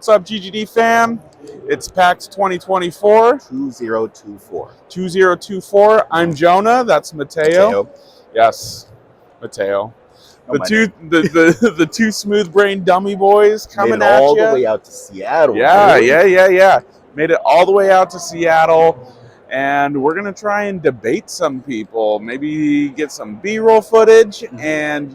What's up, GGD fam? It's PAX 2024. 2024. 2024. I'm Jonah. That's Mateo. Yes, Mateo. The two smooth brain dummy boys coming Made it at all you. the way out to Seattle. Yeah. Made it all the way out to Seattle, and we're gonna try and debate some people. Maybe get some B-roll footage, and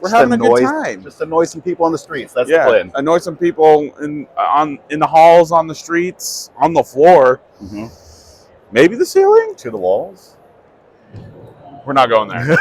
we're having a good time. Just annoy some people on the streets. That's the plan. Annoy some people in the halls, on the streets, on the floor. Mm-hmm. Maybe the ceiling? To the walls. We're not going there.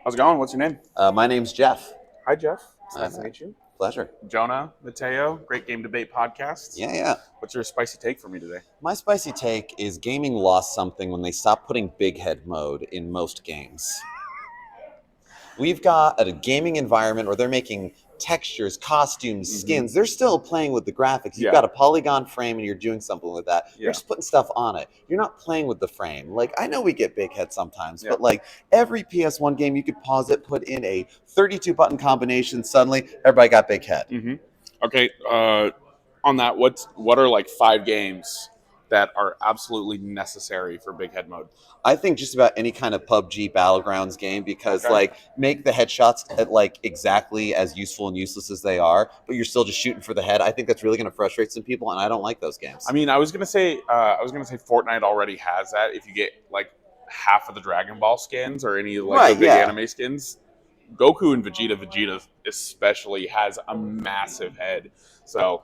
How's it going? What's your name? My name's Jeff. Hi, Jeff. It's nice to meet you. Pleasure. Jonah, Mateo, Great Game Debate Podcast. Yeah. What's your spicy take for me today? My spicy take is gaming lost something when they stopped putting big head mode in most games. We've got a gaming environment where they're making textures, costumes, skins. They're still playing with the graphics. You've got a polygon frame and you're doing something with that. You're just putting stuff on it. You're not playing with the frame. Like, I know we get big head sometimes, but like every PS1 game, you could pause it, put in a 32 button combination. Suddenly, everybody got big head. Okay. On that, what are like 5 games that are absolutely necessary for big head mode? I think just about any kind of PUBG Battlegrounds game, because like make the headshots at like exactly as useful and useless as they are, but you're still just shooting for the head. I think that's really going to frustrate some people, and I don't like those games. I mean, I was gonna say Fortnite already has that. If you get like half of the Dragon Ball skins or any like the big anime skins, Goku and Vegeta especially has a massive head. So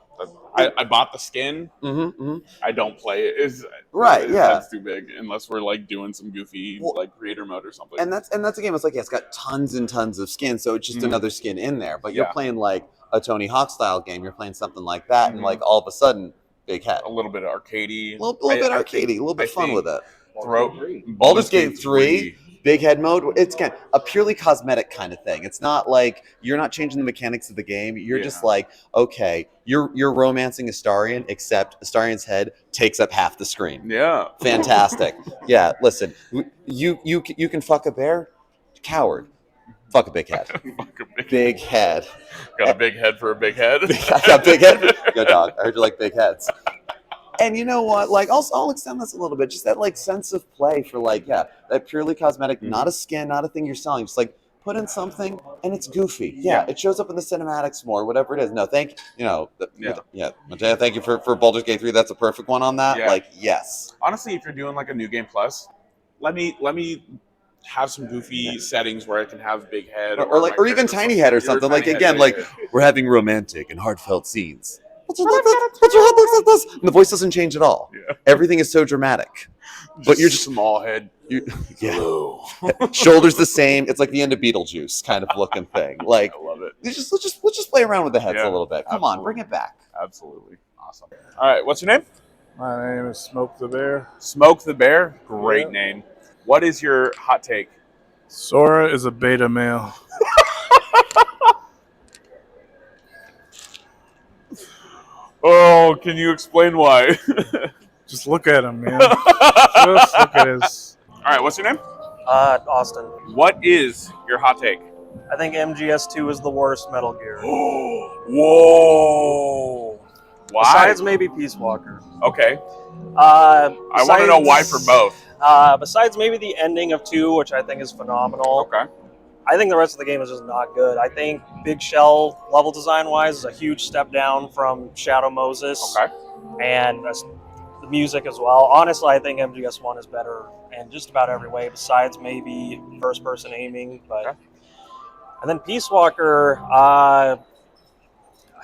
I bought the skin. I don't play it. That's too big unless we're like doing some goofy like creator mode or something. And that's a game. It's like it's got tons and tons of skins, so it's just another skin in there. But you're playing like a Tony Hawk style game. You're playing something like that, and like all of a sudden, big head. A little bit arcadey. A little bit fun with it. Baldur's Gate 3. Big head mode, it's again a purely cosmetic kind of thing. It's not like you're not changing the mechanics of the game. You're just like, okay, you're romancing Astarion, except Astarion's head takes up half the screen. Yeah. Fantastic. Listen, you can fuck a bear, coward. Fuck a big head. Big head. Got a big head for a big head? I got big head. Go dog. I heard you like big heads. And you know what? Like, I'll extend this a little bit. Just that, like, sense of play for, like, that purely cosmetic, not a skin, not a thing you're selling. Just, like, put in something, and it's goofy. It shows up in the cinematics more, whatever it is. No, Mateo, thank you for Baldur's Gate 3. That's a perfect one on that. Like, yes. Honestly, if you're doing, like, a New Game Plus, let me have some goofy settings where I can have big head. Or even tiny head or something. Like, again, like, we're having romantic and heartfelt scenes. What's your head looks like this? And the voice doesn't change at all. Everything is so dramatic. But you're just small head. Shoulders the same. It's like the end of Beetlejuice kind of looking thing. Like, I love it. Let's just play around with the heads a little bit. Come on, bring it back. Absolutely. Awesome. All right, what's your name? My name is Smoke the Bear. Smoke the Bear? Great name. What is your hot take? Sora is a beta male. Oh, can you explain why? Just look at him, man. Just look at his. All right, what's your name? Austin. What is your hot take? I think MGS2 is the worst Metal Gear. Whoa! Why? Besides maybe Peace Walker. Okay. I I want to know why for both. Besides maybe the ending of 2, which I think is phenomenal. Okay. I think the rest of the game is just not good. I think Big Shell, level design-wise, is a huge step down from Shadow Moses. Okay. And the music as well. Honestly, I think MGS1 is better in just about every way, besides maybe first-person aiming. But Okay. And then Peace Walker, I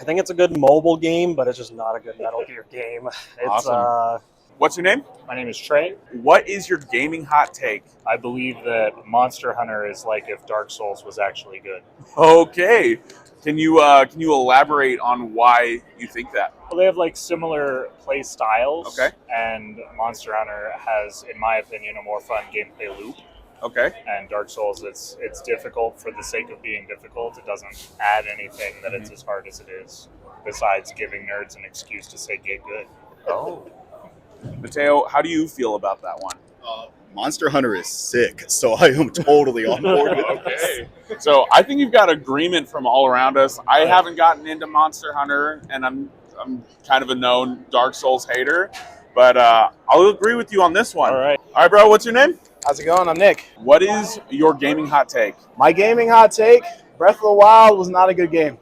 think it's a good mobile game, but it's just not a good Metal Gear game. It's Awesome. What's your name? My name is Trey. What is your gaming hot take? I believe that Monster Hunter is like if Dark Souls was actually good. Okay. Can you elaborate on why you think that? Well, they have like similar play styles. Okay. And Monster Hunter has, in my opinion, a more fun gameplay loop. Okay. And Dark Souls, it's difficult for the sake of being difficult. It doesn't add anything that it's as hard as it is, besides giving nerds an excuse to say get good. Oh. Mateo, how do you feel about that one? Monster Hunter is sick, so I am totally on board with Okay. So I think you've got agreement from all around us. I haven't gotten into Monster Hunter, and I'm kind of a known Dark Souls hater, but I'll agree with you on this one. All right. All right, bro. What's your name? How's it going? I'm Nick. What is your gaming hot take? My gaming hot take, Breath of the Wild was not a good game.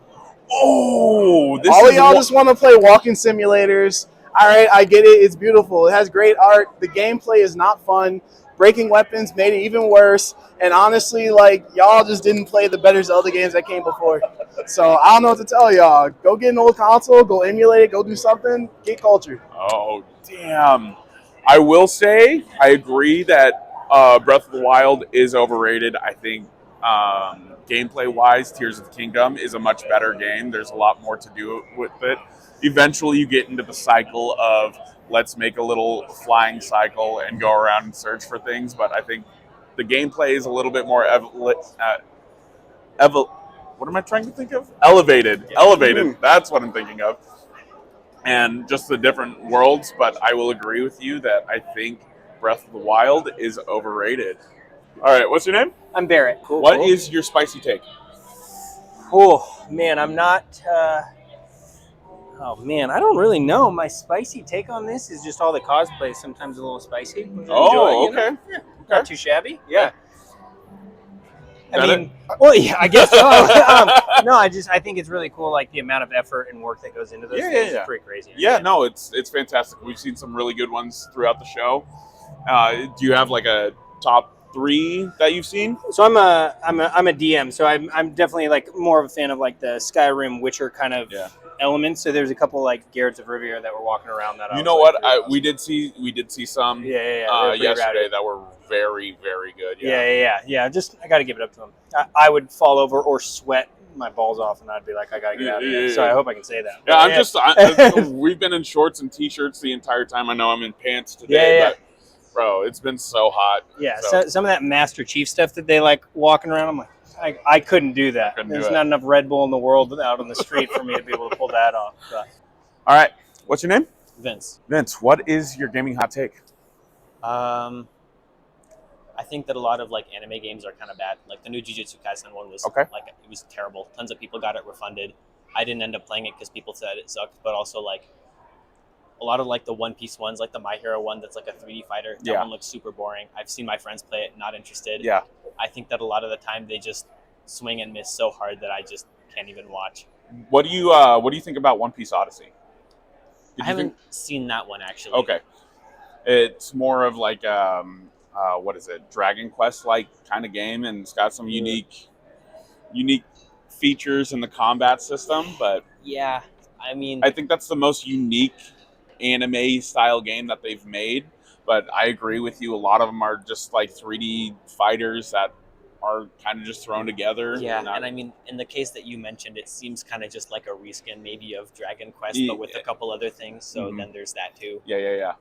Oh, All of y'all just want to play walking simulators. All right, I get it. It's beautiful. It has great art. The gameplay is not fun. Breaking weapons made it even worse. And honestly, like, y'all just didn't play the better Zelda games that came before. So I don't know what to tell y'all. Go get an old console, go emulate it, go do something, get cultured. Oh, damn. I will say, I agree that Breath of the Wild is overrated. I think gameplay-wise, Tears of the Kingdom is a much better game. There's a lot more to do with it. Eventually, you get into the cycle of let's make a little flying cycle and go around and search for things. But I think the gameplay is a little bit more what am I trying to think of? Elevated. Yeah. Elevated. That's what I'm thinking of. And just the different worlds. But I will agree with you that I think Breath of the Wild is overrated. All right, what's your name? I'm Barrett. What is your spicy take? Oh, man, I'm not... Oh, man, I don't really know. My spicy take on this is just all the cosplay. Sometimes a little spicy. Which I enjoy, you know? Okay. Yeah, not too shabby. Yeah. Got I mean, well, yeah, I guess so. No, I think it's really cool, like the amount of effort and work that goes into those things is pretty crazy. Yeah, no, it's fantastic. We've seen some really good ones throughout the show. Do you have like a top 3 that you've seen? So I'm a DM, so I'm definitely like more of a fan of like the Skyrim Witcher kind of elements. So there's a couple like Geralts of Rivia that were walking around that. You know what? We did see some yesterday rowdy. that were very, very good. Yeah. Just I got to give it up to them. I would fall over or sweat my balls off, and I'd be like, I got to get out of here. So I hope I can say that. Yeah, we've been in shorts and t-shirts the entire time. I know I'm in pants today, but bro, it's been so hot. Yeah, so some of that Master Chief stuff that they like walking around, I'm like, I couldn't do that. There's not enough Red Bull in the world out on the street for me to be able to pull that off. But. All right, what's your name? Vince. Vince, what is your gaming hot take? I think that a lot of like anime games are kind of bad. Like the new Jujutsu Kaisen one was like it was terrible. Tons of people got it refunded. I didn't end up playing it because people said it sucked. But also like a lot of like the One Piece ones, like the My Hero one that's like a 3D fighter. That one looks super boring. I've seen my friends play it, not interested. Yeah. I think that a lot of the time they just swing and miss so hard that I just can't even watch. What do you think about One Piece Odyssey? I haven't seen that one actually. Okay. It's more of like what is it? Dragon Quest like kind of game, and it's got some unique features in the combat system, but yeah, I mean, I think that's the most unique anime style game that they've made. But I agree with you. A lot of them are just like 3D fighters that are kind of just thrown together. Yeah, and I mean, in the case that you mentioned, it seems kind of just like a reskin maybe of Dragon Quest, but with a couple other things. So then there's that too. Yeah.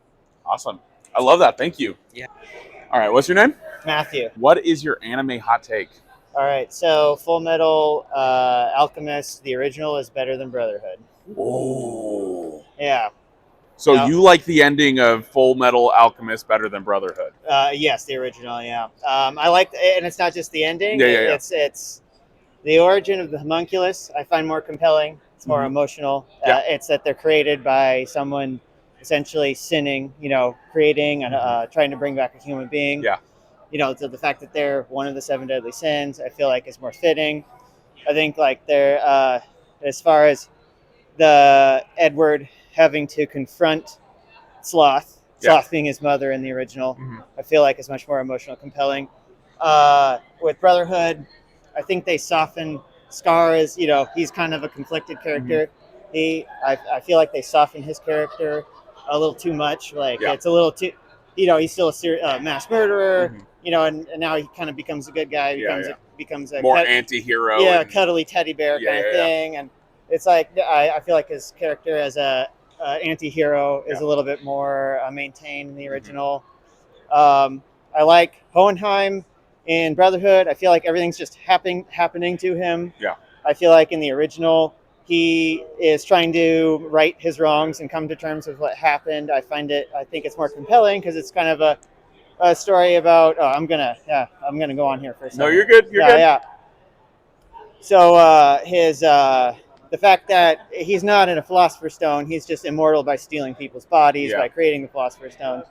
Awesome. I love that. Thank you. Yeah. All right. What's your name? Matthew. What is your anime hot take? All right. So Full Metal Alchemist, the original, is better than Brotherhood. Oh. Yeah. So No. you like the ending of Full Metal Alchemist better than Brotherhood? Yes, the original. Yeah. I like, and it's not just the ending. Yeah, yeah, yeah. It's the origin of the homunculus. I find more compelling. It's more emotional. Yeah. It's that they're created by someone essentially sinning. Creating and trying to bring back a human being. Yeah. So the fact that they're one of the 7 deadly sins, I feel like is more fitting. I think like they're as far as the Edward having to confront Sloth being his mother in the original, I feel like is much more emotional, compelling. With Brotherhood, I think they soften Scar as he's kind of a conflicted character. I feel like they soften his character a little too much. Like it's a little too, he's still a mass murderer. And now he kind of becomes a good guy. Becomes a more anti-hero. Yeah, cuddly teddy bear kind of thing. And it's like I feel like his character as a anti-hero is a little bit more maintained in the original. I like Hohenheim in Brotherhood. I feel like everything's just happening to him. Yeah. I feel like in the original, he is trying to right his wrongs and come to terms with what happened. I think it's more compelling because it's kind of a story about. I'm gonna go on here for a second. No, you're good. You're good. Yeah. So the fact that he's not in a Philosopher's Stone, he's just immortal by stealing people's bodies, by creating the Philosopher's Stone,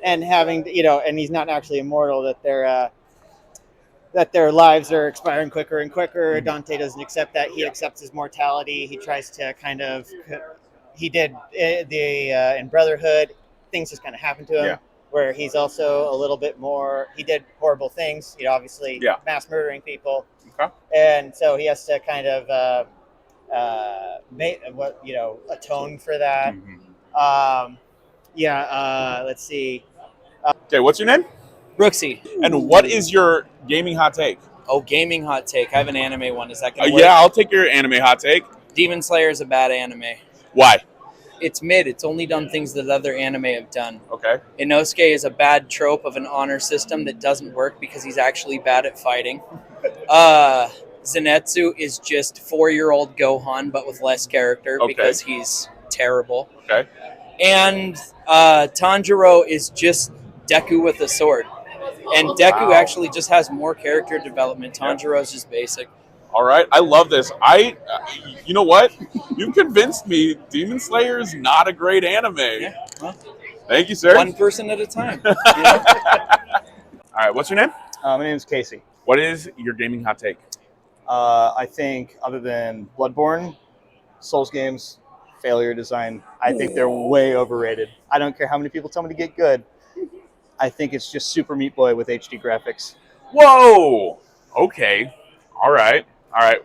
and having and he's not actually immortal. That their lives are expiring quicker and quicker. Dante doesn't accept that. He accepts his mortality. He tries to kind of. He did in Brotherhood. Things just kind of happened to him. Yeah. Where he's also a little bit more. He did horrible things. Obviously mass murdering people. Okay. And so he has to kind of. Atone for that. Let's see. Okay, what's your name? Brooksy. And what is your gaming hot take? Oh, gaming hot take. I have an anime one. Is that going to work? Yeah, I'll take your anime hot take. Demon Slayer is a bad anime. Why? It's mid. It's only done things that other anime have done. Okay. Inosuke is a bad trope of an honor system that doesn't work because he's actually bad at fighting. Zenitsu is just 4-year-old Gohan, but with less character because he's terrible. Okay. And Tanjiro is just Deku with a sword. And Deku actually just has more character development. Tanjiro is just basic. All right. I love this. You know what? You convinced me Demon Slayer is not a great anime. Yeah. Well, thank you, sir. One person at a time. All right. What's your name? My name is Casey. What is your gaming hot take? I think other than Bloodborne, Souls games, failure design, I think they're way overrated. I don't care how many people tell me to get good. I think it's just Super Meat Boy with HD graphics. Whoa. Okay. All right.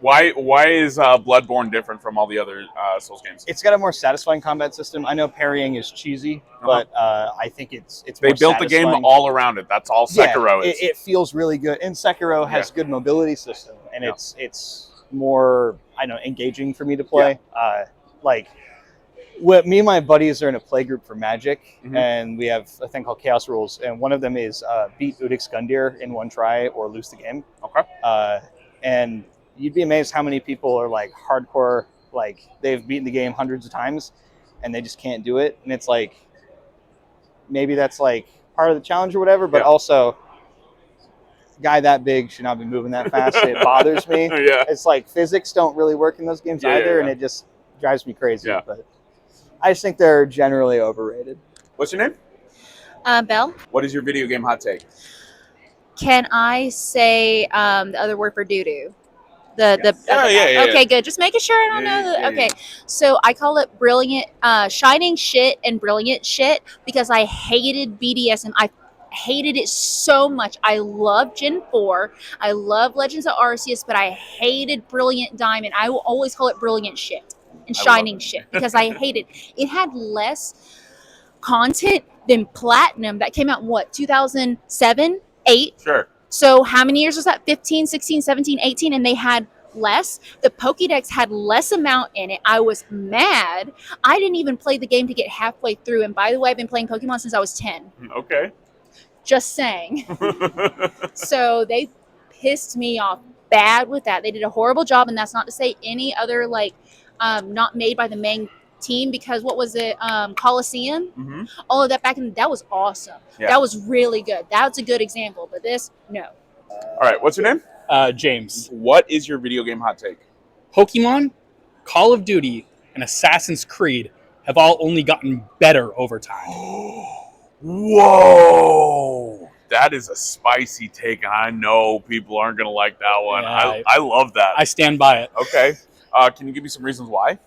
Why is Bloodborne different from all the other Souls games? It's got a more satisfying combat system. I know parrying is cheesy, but I think it's they more built the game all around it. That's all Sekiro is. It feels really good, and Sekiro has good mobility system, and it's more engaging for me to play. Me and my buddies are in a play group for Magic, and we have a thing called Chaos Rules, and one of them is beat Udix Gundyr in one try or lose the game. Okay. And you'd be amazed how many people are like hardcore, like they've beaten the game hundreds of times, and they just can't do it. And it's like, maybe that's like part of the challenge or whatever, but also, guy that big should not be moving that fast. It bothers me. It's like physics don't really work in those games either, and it just drives me crazy. But I just think they're generally overrated. What's your name? Belle. What is your video game hot take? Can I say the other word for doo-doo? Okay, good. Just making sure I don't know. Okay, so I call it brilliant, shining shit and brilliant shit because I hated BDSM. I hated it so much. I love Gen 4. I love Legends of Arceus, but I hated Brilliant Diamond. I will always call it brilliant shit and shining shit because I hated it. Had less content than Platinum that came out in 2007, 8. Sure. So how many years was that? 15, 16, 17, 18, and they had less. The Pokédex had less amount in it. I was mad. I didn't even play the game to get halfway through. And by the way, I've been playing Pokemon since I was 10. Okay. Just saying. So they pissed me off bad with that. They did a horrible job, and that's not to say any other not made by the main team because what was it? Coliseum. Mm-hmm. All of that back in that was awesome. Yeah. That was really good. That's a good example. But this, no. All right, what's your name? James. What is your video game hot take? Pokemon, Call of Duty, and Assassin's Creed have all only gotten better over time. Whoa! That is a spicy take, and I know people aren't going to like that one. Yeah, I love that. I stand by it. Okay. Can you give me some reasons why?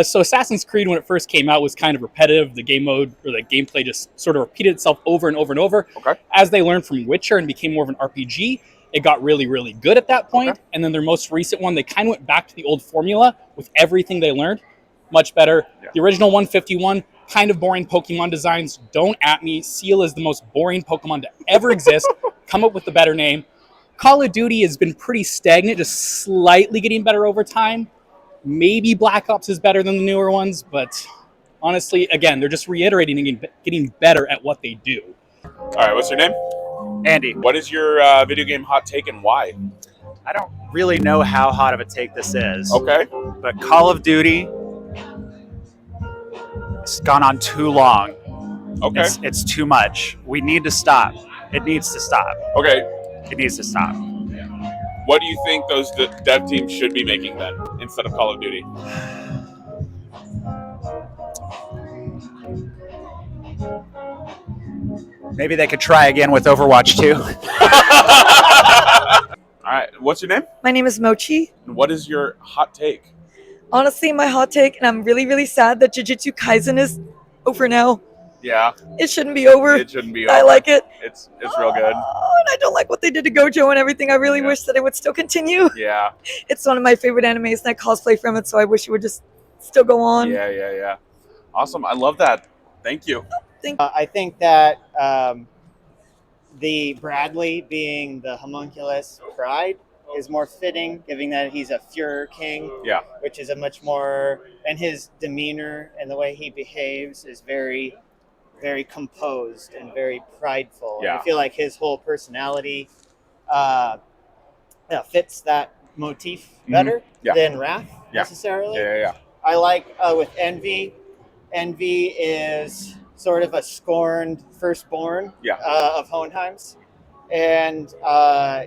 So Assassin's Creed, when it first came out, was kind of repetitive. The game mode or the gameplay just sort of repeated itself over and over and over. Okay. As they learned from Witcher and became more of an RPG, it got really, really good at that point. Okay. And then their most recent one, they kind of went back to the old formula with everything they learned. Much better. Yeah. The original 151, kind of boring Pokemon designs. Don't at me. Seal is the most boring Pokemon to ever exist. Come up with a better name. Call of Duty has been pretty stagnant, just slightly getting better over time. Maybe Black Ops is better than the newer ones, but honestly, again, they're just reiterating and getting better at what they do. All right, what's your name? Andy. What is your video game hot take and why? I don't really know how hot of a take this is. Okay. But Call of Duty, it's gone on too long. Okay. It's too much. We need to stop. It needs to stop. Okay. It needs to stop. What do you think those dev teams should be making then instead of Call of Duty? Maybe they could try again with Overwatch 2. All right, what's your name? My name is Mochi. And what is your hot take? Honestly, my hot take, and I'm really, really sad that Jujutsu Kaisen is over now. Yeah. It shouldn't be over. It shouldn't be over. I like it. It's real good. And I don't like what they did to Gojo and everything. I really wish that it would still continue. Yeah. It's one of my favorite animes, and I cosplay from it, so I wish it would just still go on. Yeah. Awesome. I love that. Thank you. I think that the Bradley being the homunculus pride is more fitting, given that he's a Führer king. Yeah. Which is a much more, and his demeanor and the way he behaves is very, very composed and very prideful. Yeah. And I feel like his whole personality fits that motif better than Wrath necessarily. Yeah. I like with Envy. Envy is sort of a scorned firstborn of Hohenheim's. And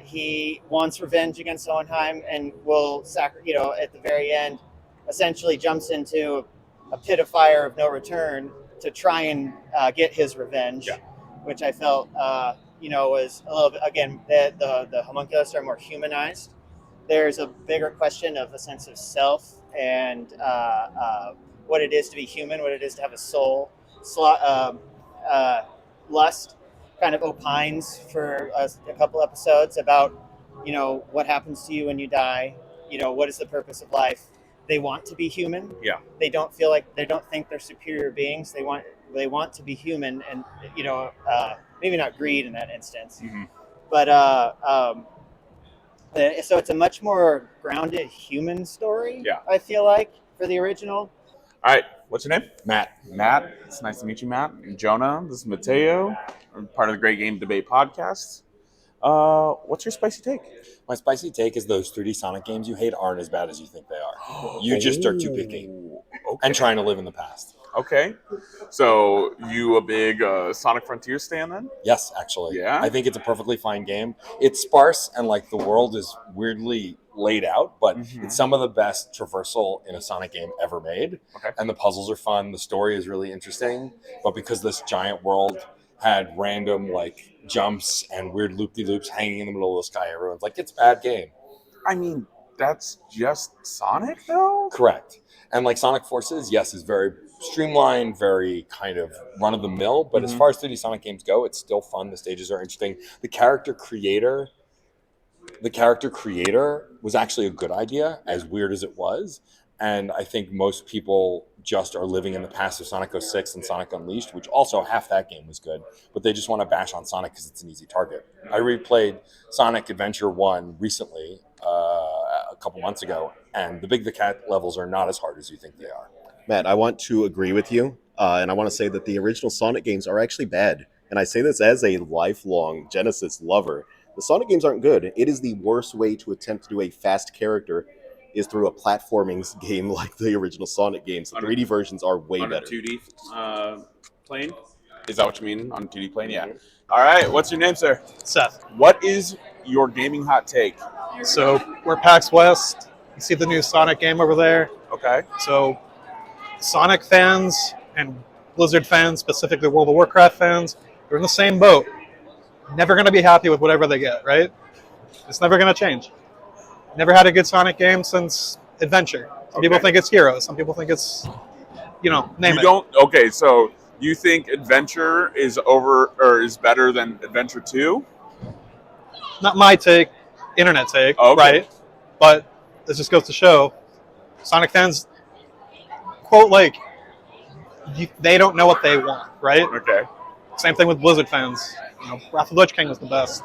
he wants revenge against Hohenheim and will, at the very end, essentially jumps into a pit of fire of no return to try and get his revenge, which I felt, was a little bit, again, the homunculus are more humanized. There's a bigger question of a sense of self and what it is to be human, what it is to have a soul. Lust kind of opines for a couple episodes about, what happens to you when you die, what is the purpose of life. They want to be human. Yeah. They don't think they're superior beings. They want to be human, and maybe not greed in that instance. Mm-hmm. But so it's a much more grounded human story. Yeah. I feel like for the original. All right, what's your name? Matt. Matt, it's nice to meet you, Matt. And Jonah, this is Mateo. I'm part of the Great Game Debate podcast. What's your spicy take? My spicy take is those 3D Sonic games you hate aren't as bad as you think they are. You just are too picky and trying to live in the past. Okay. So you a big Sonic Frontier stan then? Yes, actually. Yeah? I think it's a perfectly fine game. It's sparse and the world is weirdly laid out, but it's some of the best traversal in a Sonic game ever made. Okay. And the puzzles are fun. The story is really interesting. But because this giant world had random jumps and weird loop-de-loops hanging in the middle of the sky, everyone's like, it's a bad game. I mean, that's just Sonic though? Correct. And Sonic Forces, yes, is very streamlined, very kind of run-of-the-mill, but as far as 3D Sonic games go, it's still fun. The stages are interesting. The character creator was actually a good idea, as weird as it was. And I think most people just are living in the past of Sonic 06 and Sonic Unleashed, which also half that game was good, but they just want to bash on Sonic because it's an easy target. I replayed Sonic Adventure 1 recently, a couple months ago, and the Big the Cat levels are not as hard as you think they are. Matt, I want to agree with you, and I want to say that the original Sonic games are actually bad. And I say this as a lifelong Genesis lover. The Sonic games aren't good. It is the worst way to attempt to do a fast character is through a platforming game like the original Sonic games. The 3D versions are way on better. a 2D plane? Is that what you mean, on a 2D plane? Yeah. All right, what's your name, sir? Seth. What is your gaming hot take? So we're PAX West. You see the new Sonic game over there. Okay. So Sonic fans and Blizzard fans, specifically World of Warcraft fans, they're in the same boat. Never going to be happy with whatever they get, right? It's never going to change. Never had a good Sonic game since Adventure. Some people think it's Heroes. Some people think it's, name it. Okay, so you think Adventure is over or is better than Adventure 2? Not my take, internet take, Okay. right? But this just goes to show, Sonic fans, quote, they don't know what they want, right? Okay. Same thing with Blizzard fans. Wrath of the Lich King was the best.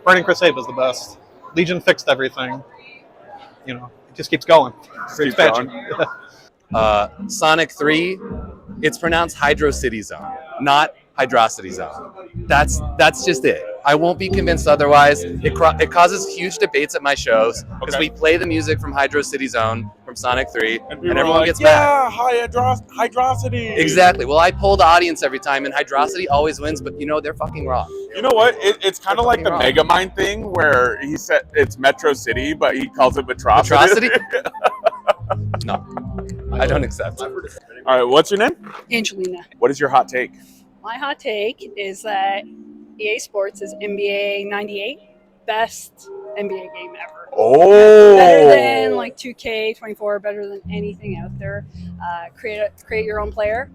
Burning Crusade was the best. Legion fixed everything. It just keeps going. Great expansion. Sonic 3, it's pronounced Hydro City Zone, not Hydrocity Zone. That's just it. I won't be convinced otherwise. It causes huge debates at my shows because we play the music from Hydro City Zone from Sonic 3, and everyone gets mad. Hydrocity. Exactly. Well, I poll the audience every time, and Hydrocity always wins, but they're fucking wrong. You know what? It's kind of like the Megamind thing where he said it's Metro City, but he calls it Metrocity. No, I don't accept. All right, what's your name? Angelina. What is your hot take? My hot take is that EA Sports is NBA 98 best NBA game ever. Oh. Better than 2K24, better than anything out there. Create your own player.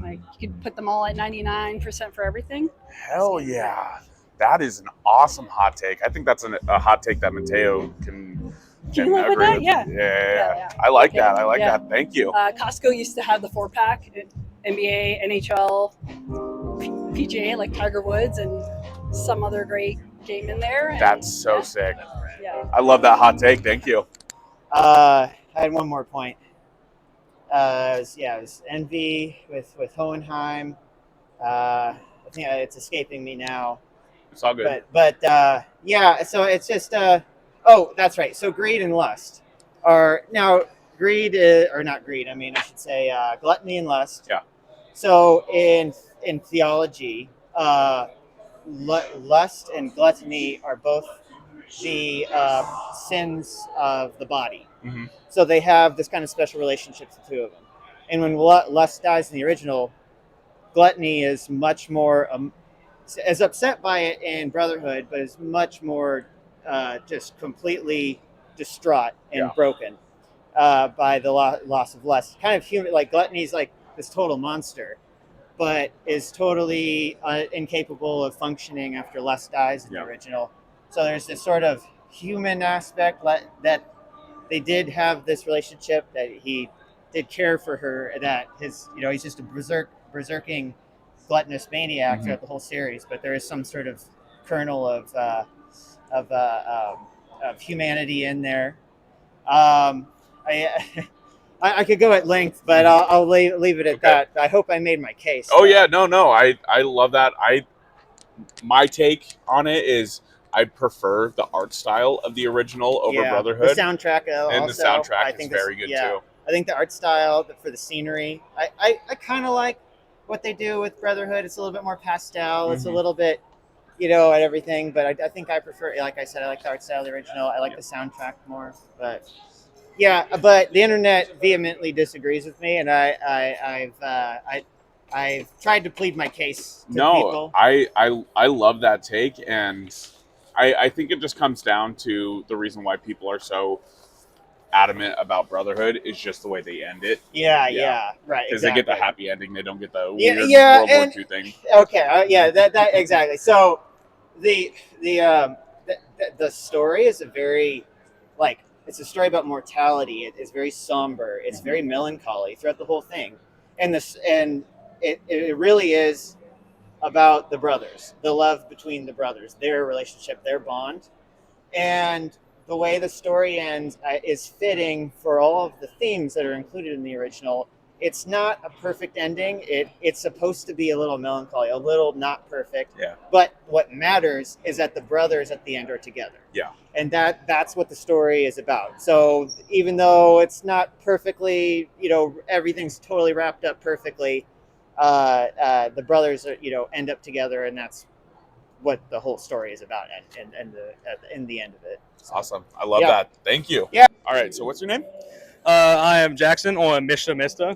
You could put them all at 99% for everything. Hell yeah. That is an awesome hot take. I think that's a hot take that Mateo can you live with agree that? with. Yeah. Yeah. I like that. I like that. Thank you. Costco used to have the 4-pack, NBA, NHL, PGA, like Tiger Woods, and some other great game in there. That's so sick. Yeah. I love that hot take. Thank you. I had one more point. It was Envy with Hohenheim. I think it's escaping me now. It's all good. But so it's just that's right. So greed and lust are now not greed. I mean, I should say gluttony and lust. Yeah. So in theology, lust and gluttony are both the sins of the body. Mm-hmm. So they have this kind of special relationship, the two of them. And when lust dies in the original, gluttony is much more as upset by it in Brotherhood, but is much more just completely distraught and broken by the loss of lust. Kind of human, like gluttony is like this total monster, but is totally incapable of functioning after lust dies in the original. So there's this sort of human aspect that they did have this relationship, that he did care for her, that he's just a berserking gluttonous maniac throughout the whole series, but there is some sort of kernel of humanity in there. I could go at length, but I'll leave it at that. I hope I made my case. Oh yeah, no, I love that. My take on it is I prefer the art style of the original over Brotherhood. The soundtrack, and the soundtrack is very good too. I think the art style for the scenery, I kind of like what they do with Brotherhood. It's a little bit more pastel. It's a little bit, and everything. But I think I prefer, like I said, I like the art style of the original. I like the soundtrack more. But but the internet vehemently disagrees with me, and I've tried to plead my case to people. I love that take, and I think it just comes down to the reason why people are so adamant about Brotherhood is just the way they end it. Yeah, right. Because exactly. they get the happy ending, they don't get the weird World War II thing. Okay, that exactly. So the story is a very it's a story about mortality. It is very somber. It's very melancholy throughout the whole thing, and it really is about the brothers, the love between the brothers, their relationship, their bond, and the way the story ends is fitting for all of the themes that are included in the original, it's not a perfect ending. It's supposed to be a little melancholy, a little not perfect. Yeah. But what matters is that the brothers at the end are together. Yeah. And that's what the story is about. So even though it's not perfectly, everything's totally wrapped up perfectly, the brothers are, end up together, and that's what the whole story is about, and in the end of it. Awesome. I love Yeah. that. Thank you. Yeah. All right. So what's your name? I am Jackson on Mr.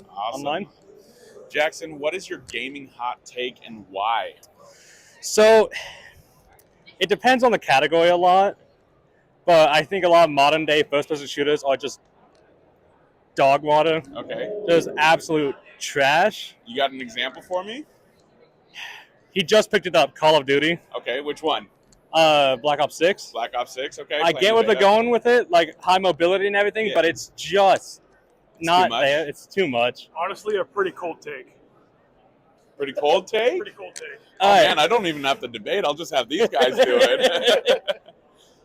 Awesome. online. Jackson, what is your gaming hot take and why? So it depends on the category a lot, but I think a lot of modern day first person shooters are just dog water. Okay. Just absolute trash. You got an example for me? He just picked it up, Call of Duty. Okay, which one? Black Ops 6. Black Ops 6, okay. I get what they're going with it, like high mobility and everything, Yeah. but it's just not too much? there. It's too much. Honestly, a pretty cold take. Pretty cold take? Pretty cold take. Oh, man, I don't even have to debate. I'll just have these guys do it.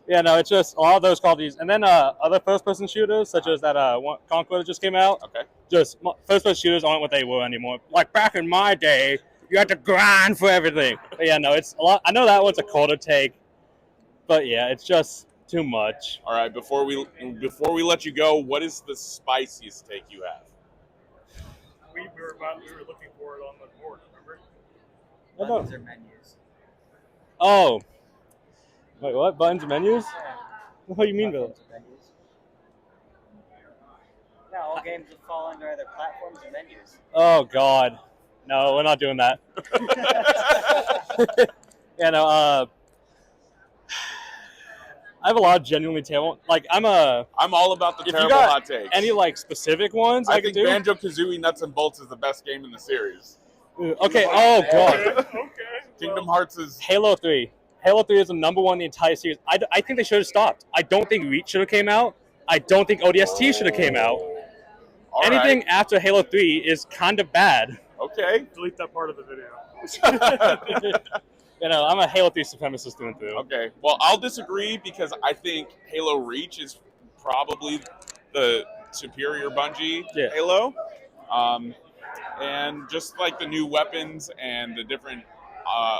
Yeah, no, it's just a lot of those Call of Duties. And then other first-person shooters, such as that Conquer that just came out. Okay. Just first-person shooters aren't what they were anymore. Like back in my day, you had to grind for everything. But yeah, no, it's a lot. I know that one's a colder take, but yeah, it's just too much. All right, before we let you go, what is the spiciest take you have? We were looking for it on the board. Remember? Buttons or menus. Oh. Wait, what? Buttons and menus? What do you mean by that? Yeah, all games will fall under either platforms or menus. Oh, God. No, we're not doing that. Yeah, no, I have a lot of genuinely terrible. Like, I'm all about the if terrible you got hot takes. Any, like, specific ones I I could think do? Banjo-Kazooie Nuts and Bolts is the best game in the series. Okay, oh, God. Kingdom Hearts is... Halo 3. Halo 3 is the number one in the entire series. I think they should have stopped. I don't think Reach should have came out. I don't think ODST should have came out. All Anything right. after Halo 3 is kind of bad. Okay. Delete that part of the video. I'm a Halo 3 supremacist through and through. Okay. Well, I'll disagree because I think Halo Reach is probably the superior Bungie Halo. And just like the new weapons and the different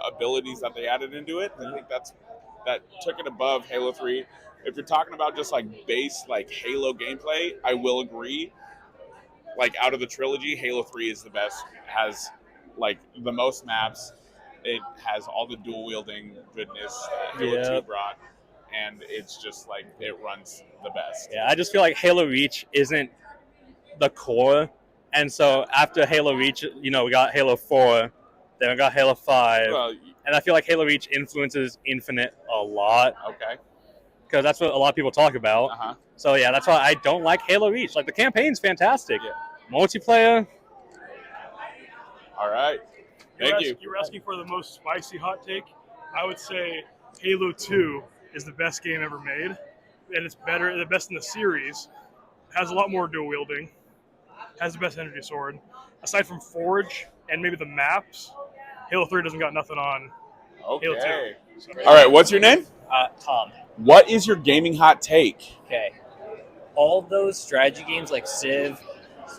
abilities that they added into it, I think that took it above Halo 3. If you're talking about just like base like Halo gameplay, I will agree. Like out of the trilogy, Halo 3 is the best. It has like the most maps. It has all the dual wielding goodness that Halo 2 brought, and it's just like it runs the best. Yeah, I just feel like Halo Reach isn't the core, and so after Halo Reach, we got Halo 4, then we got Halo 5, Well, and I feel like Halo Reach influences Infinite a lot. Okay. Because that's what a lot of people talk about. Uh-huh. So yeah, that's why I don't like Halo Reach. Like the campaign's fantastic. Yeah. Multiplayer. All right. Thank you. You were asking for the most spicy hot take. I would say Halo 2 is the best game ever made, and it's the best in the series. Has a lot more dual wielding. Has the best energy sword. Aside from Forge and maybe the maps, Halo 3 doesn't got nothing on Halo 2. So. All right. What's your name? Tom. What is your gaming hot take? Okay. All those strategy games like Civ, what's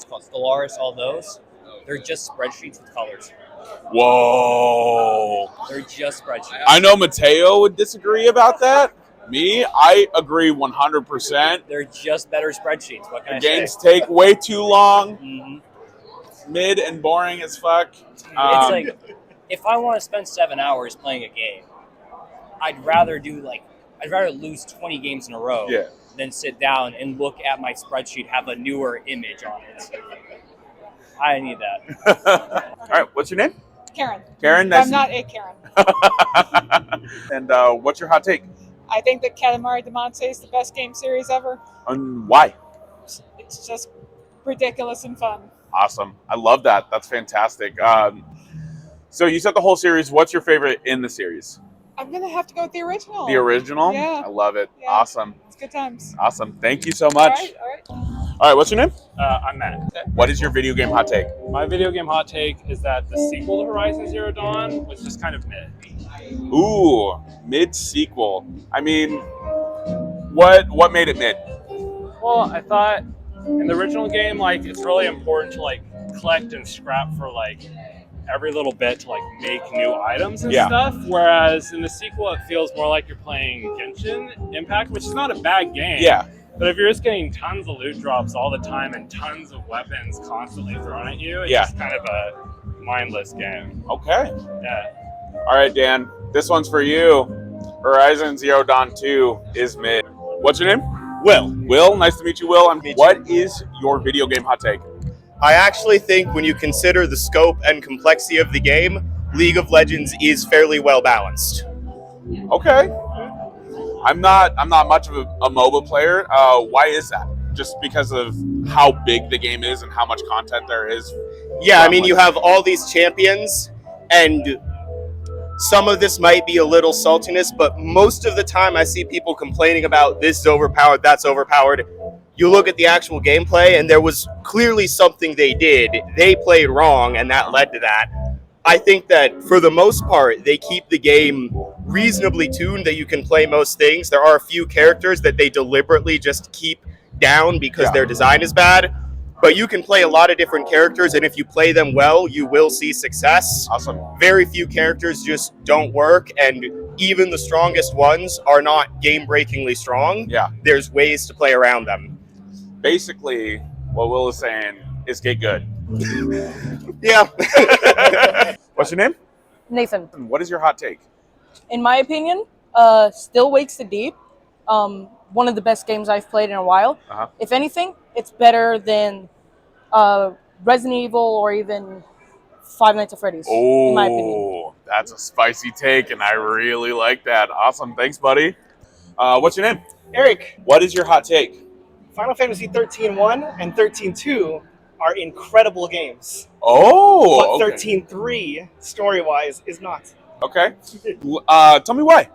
it called, Stellaris, all those, they're just spreadsheets with colors. Whoa. They're just spreadsheets. I know Mateo would disagree about that. Me, I agree 100%. They're just better spreadsheets. What can I The games say? take way too long, Mm-hmm. mid and boring as fuck. It's like, if I want to spend 7 hours playing a game, I'd rather lose 20 games in a row than sit down and look at my spreadsheet, have a newer image on it. I need that. All right, what's your name? Karen. Karen, But nice. I'm not a Karen. And what's your hot take? I think that Katamari Damacy is the best game series ever. And why? It's just ridiculous and fun. Awesome. I love that. That's fantastic. So you said the whole series. What's your favorite in the series? I'm gonna have to go with the original. The original? Yeah. I love it. Yeah. Awesome. It's good times. Awesome. Thank you so much. All right. All right, what's your name? I'm Matt. What is your video game hot take? My video game hot take is that the sequel to Horizon Zero Dawn was just kind of mid. Ooh, mid sequel. I mean, what made it mid? Well, I thought in the original game, like it's really important to like collect and scrap for like every little bit to like make new items and stuff. Whereas in the sequel, it feels more like you're playing Genshin Impact, which is not a bad game. Yeah. But if you're just getting tons of loot drops all the time and tons of weapons constantly thrown at you, it's just kind of a mindless game. Okay. Yeah. All right, Dan. This one's for you. Horizon Zero Dawn 2 is mid. What's your name? Will. Will, nice to meet you, Will. What is your video game hot take? I actually think when you consider the scope and complexity of the game, League of Legends is fairly well balanced. Okay. I'm not much of a MOBA player. Why is that? Just because of how big the game is and how much content there is? Yeah, I mean, you have all these champions, and some of this might be a little saltiness, but most of the time I see people complaining about this is overpowered, that's overpowered. You look at the actual gameplay, and there was clearly something they did. They played wrong, and that led to that. I think that for the most part, they keep the game reasonably tuned that you can play most things. There are a few characters that they deliberately just keep down because their design is bad. But you can play a lot of different characters, and if you play them well, you will see success. Awesome. Very few characters just don't work, and even the strongest ones are not game-breakingly strong. Yeah. There's ways to play around them. Basically, what Will is saying is get good. Yeah. What's your name? Nathan. What is your hot take? In my opinion, Still Wakes the Deep. One of the best games I've played in a while. Uh-huh. If anything, it's better than Resident Evil or even Five Nights at Freddy's, in my opinion. Oh, that's a spicy take, and I really like that. Awesome. Thanks, buddy. What's your name? Eric. What is your hot take? Final Fantasy 13-1 and 13-2 are incredible games. Oh, But okay. 13-3, story-wise, is not. Okay. Tell me why.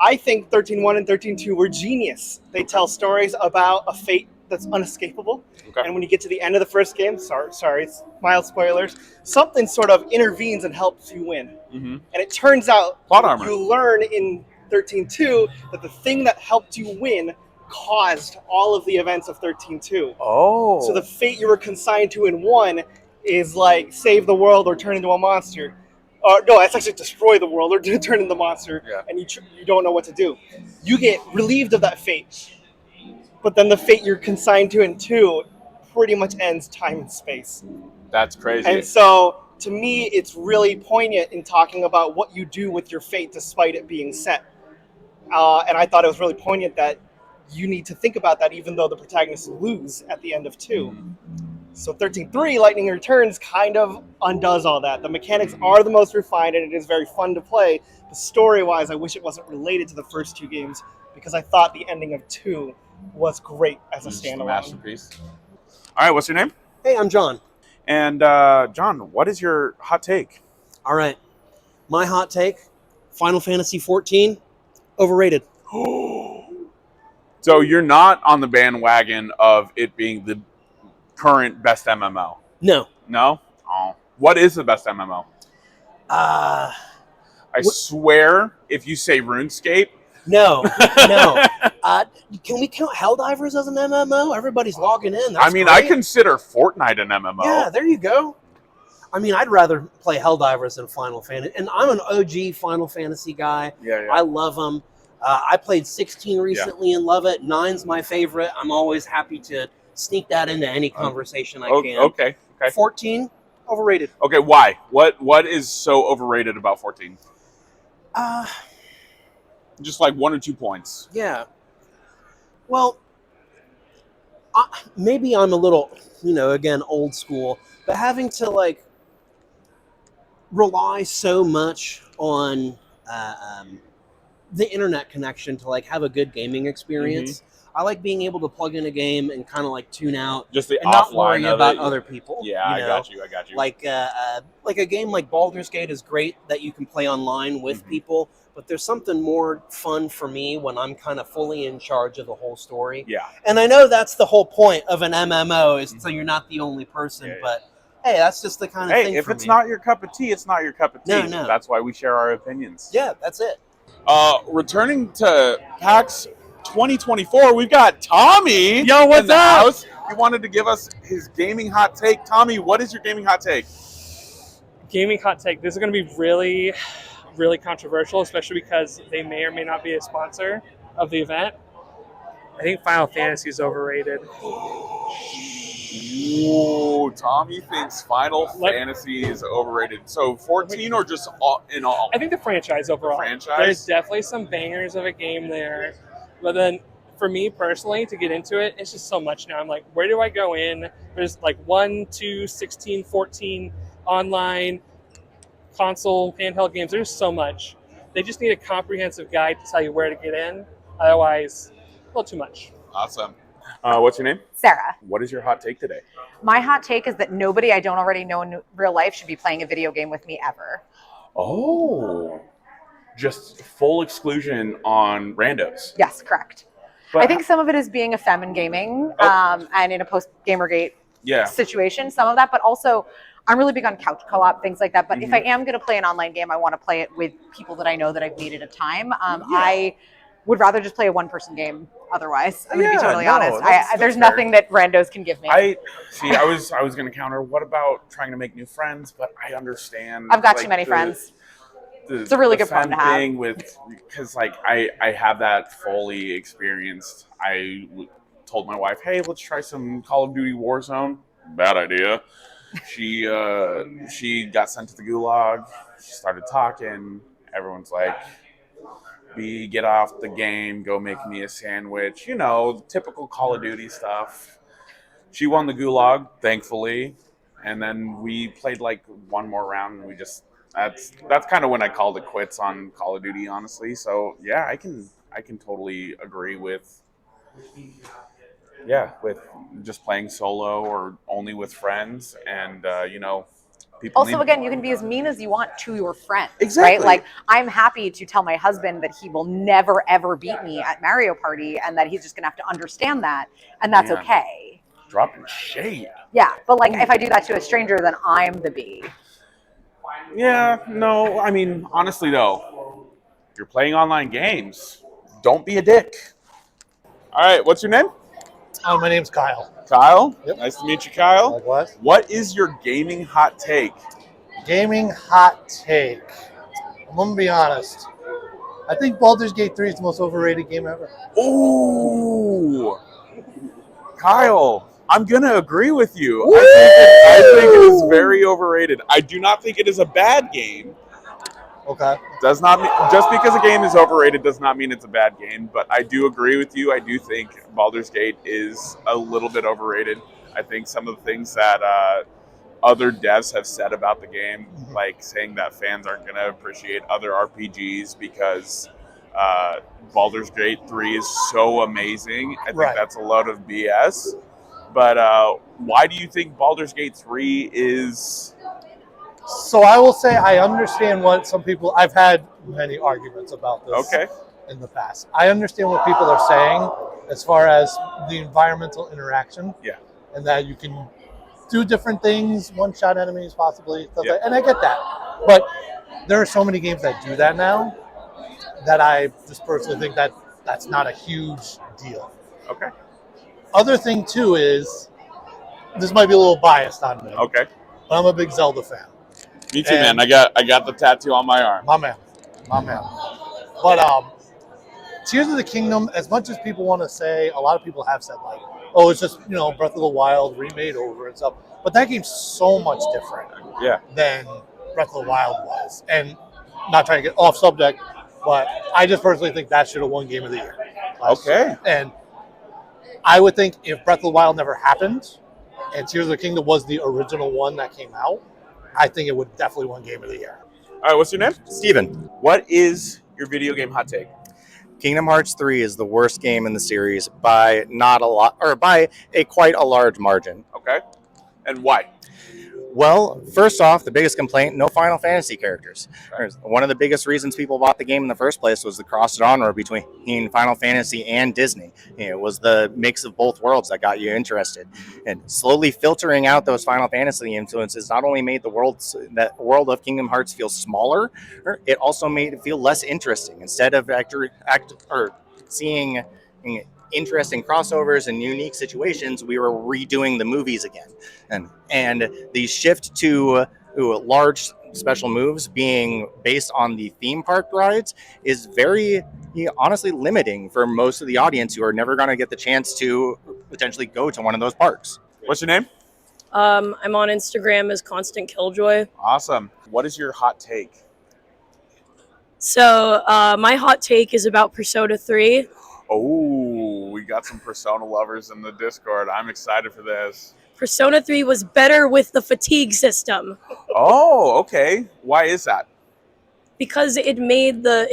I think 13-1 and 13-2 were genius. They tell stories about a fate that's unescapable. Okay. And when you get to the end of the first game, sorry, it's mild spoilers, something sort of intervenes and helps you win. Mm-hmm. And it turns out Plot armor. you learn in 13-2 that the thing that helped you win caused all of the events of 13-2. Oh. So the fate you were consigned to in 1 is like save the world or turn into a monster. No, it's actually destroy the world or turn into a monster, and you don't know what to do. You get relieved of that fate, but then the fate you're consigned to in 2 pretty much ends time and space. That's crazy. And so, to me, it's really poignant in talking about what you do with your fate despite it being set. And I thought it was really poignant that you need to think about that even though the protagonists lose at the end of 2. So 13-3, Lightning Returns, kind of undoes all that. The mechanics are the most refined, and it is very fun to play. But story-wise, I wish it wasn't related to the first 2 games, because I thought the ending of 2 was great as a standalone. Masterpiece. All right, what's your name? Hey, I'm John. And John, what is your hot take? All right. My hot take, Final Fantasy 14, overrated. So you're not on the bandwagon of it being the current best MMO? No. No? Oh. What is the best MMO? I swear, if you say RuneScape. No. Can we count Helldivers as an MMO? Everybody's logging in. That's I great. consider Fortnite an MMO. Yeah, there you go. I mean, I'd rather play Helldivers than Final Fantasy. And I'm an OG Final Fantasy guy. Yeah. I love them. I played 16 recently and love it. 9's my favorite. I'm always happy to sneak that into any conversation I can. Okay. 14, overrated. Okay, why? What is so overrated about 14? Just like 1 or 2 points. Yeah. Well, maybe I'm a little, again, old school, but having to rely so much on the internet connection to have a good gaming experience. Mm-hmm. I like being able to plug in a game and kind of tune out, just the and not offline worry of about it. other people. Yeah, I got you. Like a game like Baldur's Gate is great that you can play online with people, but there's something more fun for me when I'm kind of fully in charge of the whole story. Yeah. And I know that's the whole point of an MMO is so you're not the only person, but hey, that's just the kind of thing if for it's me. not your cup of tea, it's not your cup of tea. No. That's why we share our opinions. Yeah, that's it. Returning to PAX 2024. We've got Tommy. Yo, what's in the up? house. He wanted to give us his gaming hot take. Tommy, what is your gaming hot take? Gaming hot take. This is going to be really, really controversial, especially because they may or may not be a sponsor of the event. I think Final Fantasy is overrated. Ooh, Tommy thinks Final Fantasy is overrated. So 14 or just in all? I think the franchise overall. Franchise? There's definitely some bangers of a game there. But then for me personally, to get into it, it's just so much now. I'm like, where do I go in? There's like 1, 2, 16, 14 online, console, handheld games. There's so much. They just need a comprehensive guide to tell you where to get in. Otherwise, a little too much. Awesome. What's your name? Sarah. What is your hot take today? My hot take is that nobody I don't already know in real life should be playing a video game with me ever. Oh, just full exclusion on randos. Yes, correct. But I think some of it is being a femme in gaming and in a post-Gamergate situation, some of that, but also I'm really big on couch co-op, things like that. But if I am going to play an online game, I want to play it with people that I know that I've made at a time. I would rather just play a one-person game otherwise. I'm going to be totally honest. There's nothing that randos can give me. I was going to counter. What about trying to make new friends? But I understand. I've got too many friends. It's a really good problem to have. Thing with, because like I have that fully experienced. I told my wife, hey, let's try some Call of Duty Warzone. Bad idea. She got sent to the gulag. She started talking. Everyone's like, get off the game, go make me a sandwich. You know, typical Call of Duty stuff. She won the gulag, thankfully. And then we played like one more round and we just that's kind of when I called it quits on Call of Duty, honestly. So yeah, I can totally agree with just playing solo or only with friends, and people. Also, again, you can be as mean as you want to your friends, Exactly. right? Like, I'm happy to tell my husband that he will never ever beat me at Mario Party, and that he's just gonna have to understand that, and that's okay. Dropping shade. Yeah, but like if I do that to a stranger, then I'm the B. Yeah, no, I mean, honestly though, if you're playing online games, don't be a dick. All right, what's your name? My name's Kyle. Kyle? Yep. Nice to meet you, Kyle. Likewise. What is your gaming hot take? Gaming hot take. I'm going to be honest. I think Baldur's Gate 3 is the most overrated game ever. Ooh. Kyle, I'm going to agree with you. I think it is very overrated. I do not think it is a bad game. Okay. Does not mean, just because a game is overrated does not mean it's a bad game, but I do agree with you. I do think Baldur's Gate is a little bit overrated. I think some of the things that other devs have said about the game, like saying that fans aren't going to appreciate other RPGs because Baldur's Gate 3 is so amazing. I think that's a load of BS. But why do you think Baldur's Gate 3 is... So I will say I understand what some people... I've had many arguments about this in the past. I understand what people are saying as far as the environmental interaction. Yeah. And that you can do different things, one-shot enemies possibly. And I get that. But there are so many games that do that now that I just personally think that that's not a huge deal. Okay. Other thing, too, is... This might be a little biased on me. Okay. But I'm a big Zelda fan. Me too, man. I got the tattoo on my arm. My man. But Tears of the Kingdom, as much as people want to say, a lot of people have said like, oh, it's just, Breath of the Wild remade over and stuff. But that game's so much different than Breath of the Wild was. And not trying to get off subject, but I just personally think that should have won Game of the Year. Okay. And I would think if Breath of the Wild never happened and Tears of the Kingdom was the original one that came out, I think it would definitely win Game of the Year. All right, what's your name? Steven. What is your video game hot take? Kingdom Hearts 3 is the worst game in the series by not a lot, or by quite a large margin. Okay. And why? Well, first off, the biggest complaint, no Final Fantasy characters. One of the biggest reasons people bought the game in the first place was the cross-genre between Final Fantasy and Disney. It was the mix of both worlds that got you interested. And slowly filtering out those Final Fantasy influences not only made the world of Kingdom Hearts feel smaller, it also made it feel less interesting. Instead of seeing interesting crossovers and unique situations, we were redoing the movies again. And the shift to large special moves being based on the theme park rides is very honestly limiting for most of the audience who are never going to get the chance to potentially go to one of those parks. What's your name? I'm on Instagram as Constant Killjoy. Awesome. What is your hot take? So my hot take is about Persona 3. Oh, we got some Persona lovers in the Discord. I'm excited for this. Persona 3 was better with the fatigue system. Oh, okay. Why is that? Because it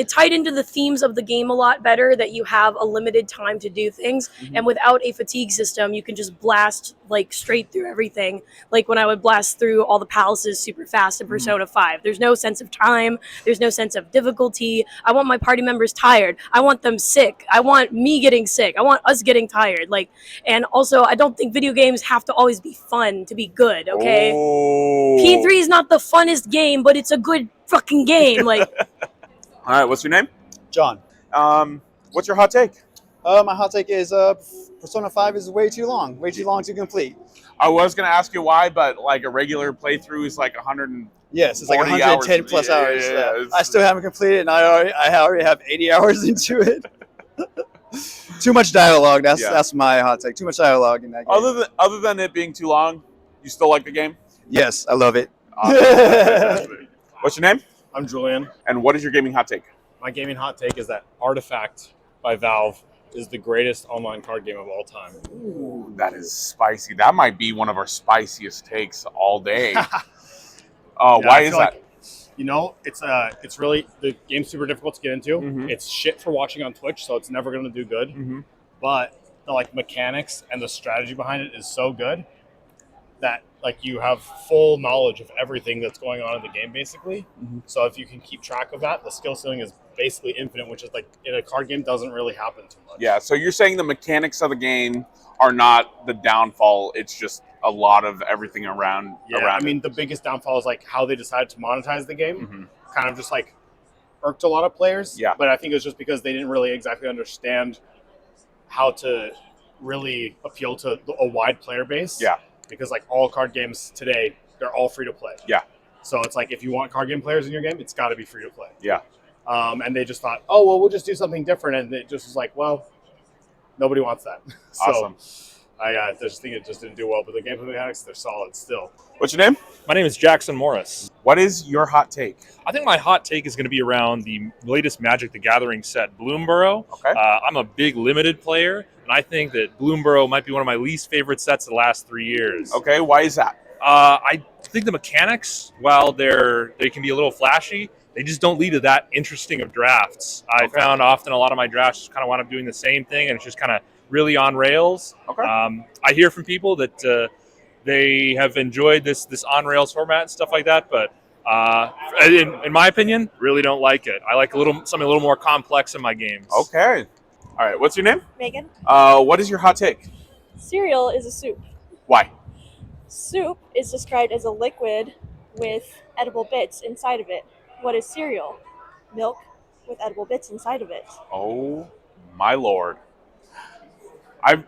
tied into the themes of the game a lot better, that you have a limited time to do things, and without a fatigue system you can just blast like straight through everything. Like when I would blast through all the palaces super fast in Persona 5, there's no sense of time, there's no sense of difficulty. I want my party members tired, I want them sick, I want me getting sick, I want us getting tired. Like, and also I don't think video games have to always be fun to be good, okay? P3 is not the funnest game, but it's a good fucking game. Like, all right, what's your name? John. What's your hot take? My hot take is Persona 5 is way too long to complete. I was gonna ask you why, but like a regular playthrough is like 100. Yes, it's like 110 plus hours. Yeah. I still haven't completed, and I already have 80 hours into it. Too much dialogue. That's my hot take. Too much dialogue in that game. Other than it being too long, you still like the game? Yes, I love it. Awesome. What's your name? I'm Julian. And what is your gaming hot take? My gaming hot take is that Artifact by Valve is the greatest online card game of all time. Ooh, that is spicy. That might be one of our spiciest takes all day. Why is that? You know, it's really, the game's super difficult to get into. It's shit for watching on Twitch, so it's never going to do good. But the like mechanics and the strategy behind it is so good that like you have full knowledge of everything that's going on in the game, basically. So if you can keep track of that, the skill ceiling is basically infinite, which is like in a card game doesn't really happen too much. Yeah, so you're saying the mechanics of the game are not the downfall, it's just a lot of everything around. I mean, the biggest downfall is like how they decided to monetize the game. Kind of just like irked a lot of players. Yeah. But I think it was just because they didn't really exactly understand how to really appeal to a wide player base. Yeah. Because like all card games today, they're all free to play. Yeah. So it's like if you want card game players in your game, it's got to be free to play. Yeah. And they just thought, oh, well, we'll just do something different. And it just was like, well, nobody wants that. Awesome. I just think it just didn't do well. But the gameplay mechanics, they're solid still. What's your name? My name is Jackson Morris. What is your hot take? I think my hot take is going to be around the latest Magic the Gathering set, Bloomborough. Okay. I'm a big limited player, and I think that Bloomborough might be one of my least favorite sets of the last 3 years. Okay, why is that? I think the mechanics, while they can be a little flashy, they just don't lead to that interesting of drafts. I found often a lot of my drafts kind of wind up doing the same thing, and it's just kind of really on rails. Okay. I hear from people that they have enjoyed this on rails format and stuff like that, but in my opinion, really don't like it. I like something a little more complex in my games. Okay. All right. What's your name? Megan. What is your hot take? Cereal is a soup. Why? Soup is described as a liquid with edible bits inside of it. What is cereal? Milk with edible bits inside of it. Oh my lord.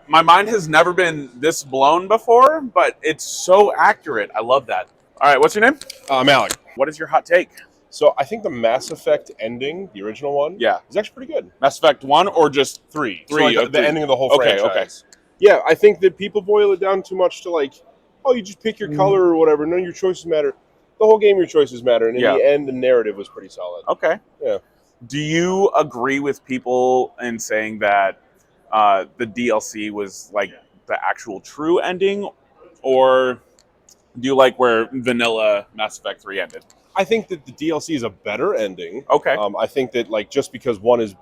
My mind has never been this blown before, but it's so accurate. I love that. All right, what's your name? I'm Alec. What is your hot take? So I think the Mass Effect ending, the original one, is actually pretty good. Mass Effect 1 or just 3? So like the ending of the whole Okay, franchise. Yeah, I think that people boil it down too much to like, oh, you just pick your color or whatever. None of your choices matter. The whole game, your choices matter. And in the end, the narrative was pretty solid. Okay. Yeah. Do you agree with people in saying that the DLC was like the actual true ending, or do you like where vanilla Mass Effect 3 ended? I think that the DLC is a better ending. Okay. I think that like just because one is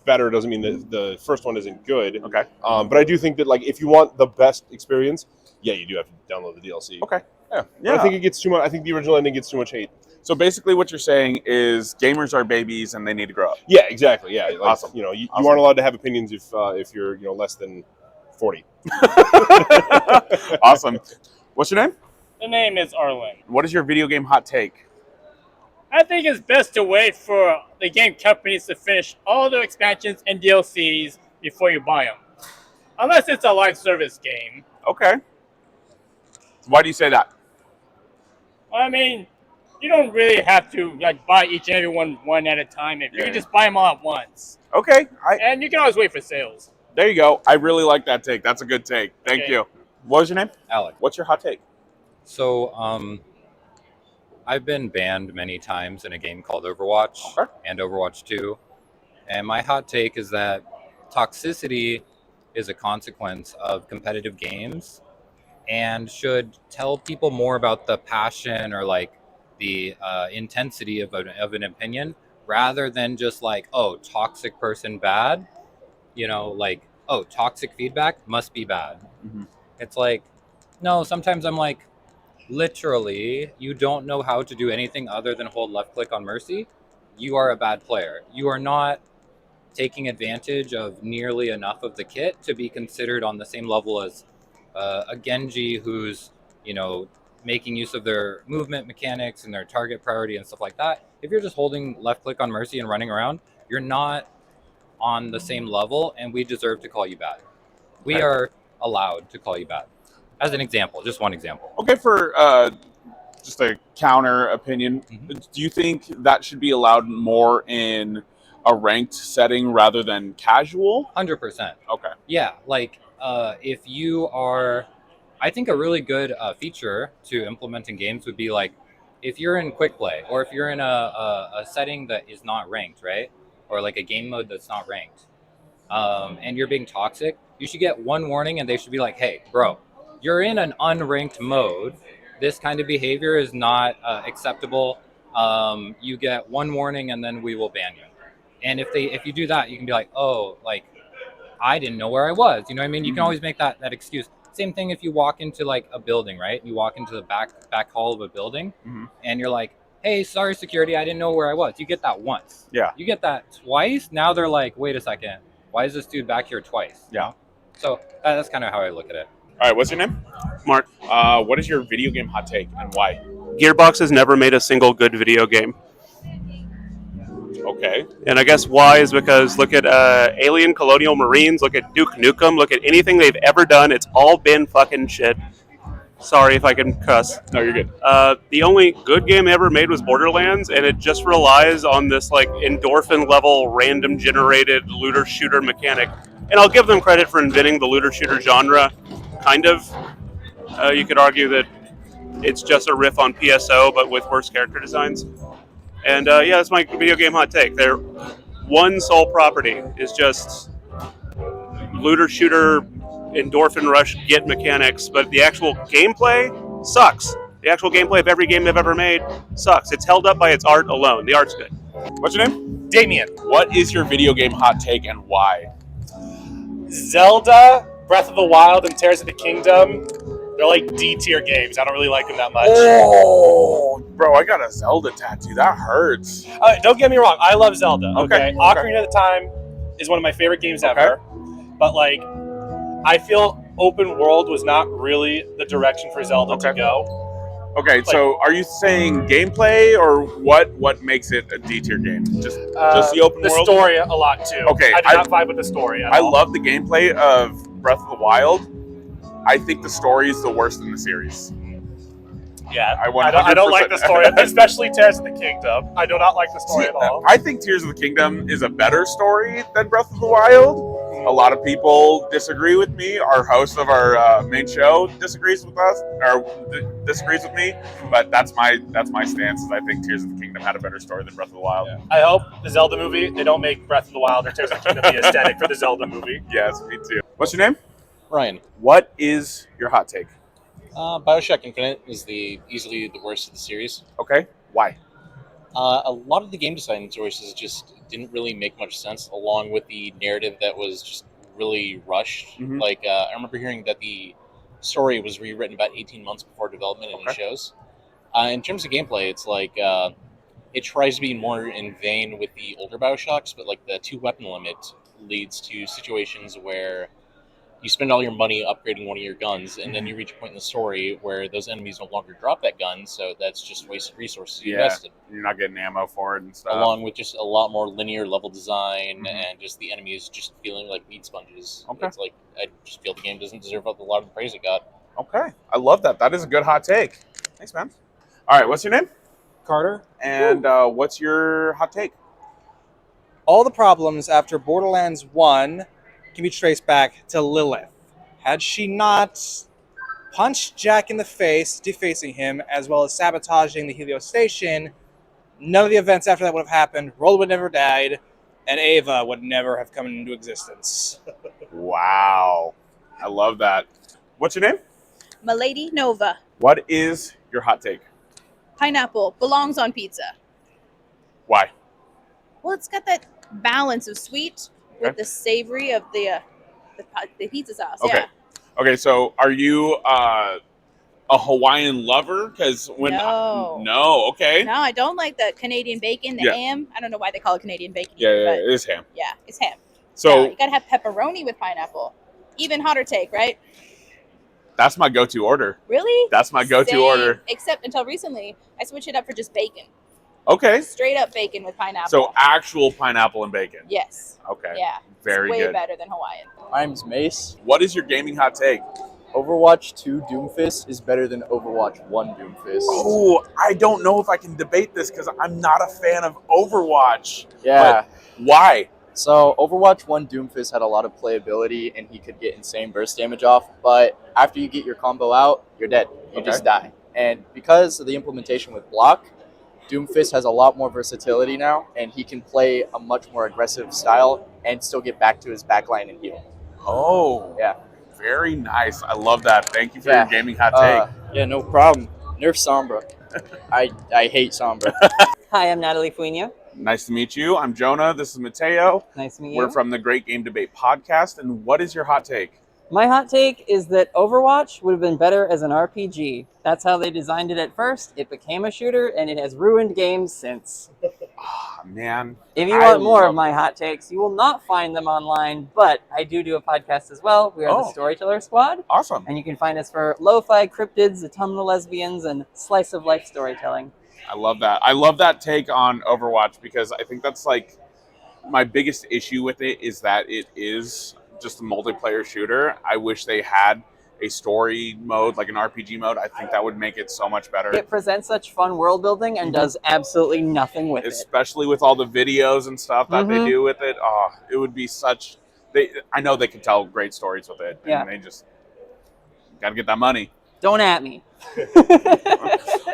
better doesn't mean that the first one isn't good. Okay. But I do think that like if you want the best experience, yeah, you do have to download the DLC. Okay. Yeah. Yeah. But I think it gets too much. I think the original ending gets too much hate. So basically, what you're saying is gamers are babies and they need to grow up. Yeah, exactly. Yeah, like, Awesome. You know, you Awesome. aren't allowed to have opinions if you're less than 40. Awesome. What's your name? The name is Arlen. What is your video game hot take? I think it's best to wait for the game companies to finish all their expansions and DLCs before you buy them, unless it's a live service game. Okay. Why do you say that? I mean, you don't really have to like buy each and every one at a time. If you can just buy them all at once. Okay. And you can always wait for sales. There you go. I really like that take. That's a good take. Thank you. What was your name? Alec. What's your hot take? So, I've been banned many times in a game called Overwatch and Overwatch 2. And my hot take is that toxicity is a consequence of competitive games and should tell people more about the passion or like the intensity of an opinion rather than just like, oh, toxic person bad, you know, like, oh, toxic feedback must be bad. It's like, no, sometimes I'm like, literally, you don't know how to do anything other than hold left click on Mercy. You are a bad player. You are not taking advantage of nearly enough of the kit to be considered on the same level as a Genji who's, you know, making use of their movement mechanics and their target priority and stuff like that. If you're just holding left click on Mercy and running around, you're not on the same level, and we deserve to call you bad. We are allowed to call you bad. As an example, just one example. Okay, for just a counter opinion, do you think that should be allowed more in a ranked setting rather than casual? 100%. Okay. Yeah, like if you are, I think a really good feature to implement in games would be like, if you're in quick play or if you're in a setting that is not ranked, right? Or like a game mode that's not ranked, and you're being toxic, you should get one warning and they should be like, hey, bro, you're in an unranked mode. This kind of behavior is not acceptable. You get one warning and then we will ban you. And if you do that, you can be like, oh, like, I didn't know where I was. You know what I mean? You can always make that excuse. Same thing if you walk into like a building, right? You walk into the back hall of a building and you're like, hey, sorry, security, I didn't know where I was. You get that once. Yeah. You get that twice. Now they're like, wait a second. Why is this dude back here twice? Yeah. So that's kind of how I look at it. All right, what's your name? Mark. What is your video game hot take and why? Gearbox has never made a single good video game. Okay. And I guess why is because look at Alien Colonial Marines, look at Duke Nukem, look at anything they've ever done. It's all been fucking shit. Sorry if I can cuss. No, you're good. The only good game ever made was Borderlands, and it just relies on this like endorphin level random generated looter shooter mechanic. And I'll give them credit for inventing the looter shooter genre, kind of. You could argue that it's just a riff on PSO, but with worse character designs. And yeah, that's my video game hot take. Their one sole property is just looter shooter, endorphin rush, get mechanics, but the actual gameplay sucks. The actual gameplay of every game they've ever made sucks. It's held up by its art alone. The art's good. What's your name? Damien. What is your video game hot take and why? Zelda, Breath of the Wild, and Tears of the Kingdom. They're like D-tier games. I don't really like them that much. Oh, bro, I got a Zelda tattoo. That hurts. Don't get me wrong. I love Zelda. Okay. Ocarina of Time is one of my favorite games ever. But like, I feel open world was not really the direction for Zelda to go. Okay, Like, so are you saying gameplay or what makes it a D-tier game? Just the open the world? story a lot too. Okay, I do not vibe with the story at I all. love the gameplay of Breath of the Wild. I think the story is the worst in the series. Yeah, I I don't like the story, especially Tears of the Kingdom. I do not like the story at all. I think Tears of the Kingdom is a better story than Breath of the Wild. A lot of people disagree with me. Our host of our main show disagrees with us, or disagrees with me. But that's my stance. Is I think Tears of the Kingdom had a better story than Breath of the Wild. I hope the Zelda movie, they don't make Breath of the Wild or Tears of the Kingdom the aesthetic for the Zelda movie. Yes, me too. What's your name? Ryan. What is your hot take? BioShock Infinite is easily the worst of the series. Okay, why? A lot of the game design choices just didn't really make much sense, along with the narrative that was just really rushed. Mhm. Like, I remember hearing that the story was rewritten about 18 months before development, and it shows. In terms of gameplay, it's like it tries to be more in vein with the older BioShocks, but like the 2-weapon limit leads to situations where you spend all your money upgrading one of your guns, and then you reach a point in the story where those enemies no longer drop that gun, so that's just wasted resources you invested. You're not getting ammo for it and stuff. Along with just a lot more linear level design and just the enemies just feeling like meat sponges. Okay. It's like, I just feel the game doesn't deserve a lot of the praise it got. Okay. I love that. That is a good hot take. Thanks, man. All right, what's your name? Carter. And what's your hot take? All the problems after Borderlands 1 can be traced back to Lilith. Had she not punched Jack in the face, defacing him, as well as sabotaging the Helios station, none of the events after that would have happened. Roland would never died, and Ava would never have come into existence. Wow. I love that. What's your name? Milady Nova. What is your hot take? Pineapple belongs on pizza. Why? Well, it's got that balance of sweet with the savory of the pizza sauce. Okay. Yeah. Okay, so are you a Hawaiian lover? Because when No. No, okay. No, I don't like the Canadian bacon, the Yeah. ham. I don't know why they call it Canadian bacon. Yeah, either, yeah, but it is ham. yeah, it's ham. So No, you gotta have pepperoni with pineapple. Even hotter take, right? that's my go-to order. Really? That's my go-to Same, order. Except until recently, I switched it up for just bacon. Okay. Straight up bacon with pineapple. So actual pineapple and bacon. Yes. Okay. Yeah. Very it's way good. better than Hawaiian. My name's Mace. What is your gaming hot take? Overwatch 2 Doomfist is better than Overwatch 1 Doomfist. Oh, I don't know if I can debate this because I'm not a fan of Overwatch. Yeah. But why? So Overwatch 1 Doomfist had a lot of playability and he could get insane burst damage off, but after you get your combo out, you're dead. You just die. And because of the implementation with block, Doomfist has a lot more versatility now, and he can play a much more aggressive style and still get back to his backline and heal. Oh. Yeah. Very nice. I love that. Thank you for your gaming hot take. Yeah, no problem. Nerf Sombra. I hate Sombra. Hi, I'm Natalie Fuino. Nice to meet you. I'm Jonah. This is Mateo. Nice to meet you. We're from the Great Game Debate podcast. And what is your hot take? My hot take is that Overwatch would have been better as an RPG. That's how they designed it at first. It became a shooter, and it has ruined games since. Oh, man. If you want more of my hot takes, you will not find them online, but I do a podcast as well. We are the Storyteller Squad. Awesome. And you can find us for lo-fi cryptids, autumnal lesbians, and slice-of-life storytelling. I love that. I love that take on Overwatch because I think that's like my biggest issue with it is that it is just a multiplayer shooter. I wish they had a story mode, like an RPG mode. I think that would make it so much better. It presents such fun world building and does absolutely nothing with it. Especially with all the videos and stuff that they do with it. Oh, it would be such... I know they can tell great stories with it. Yeah. And they just got to get that money. Don't at me.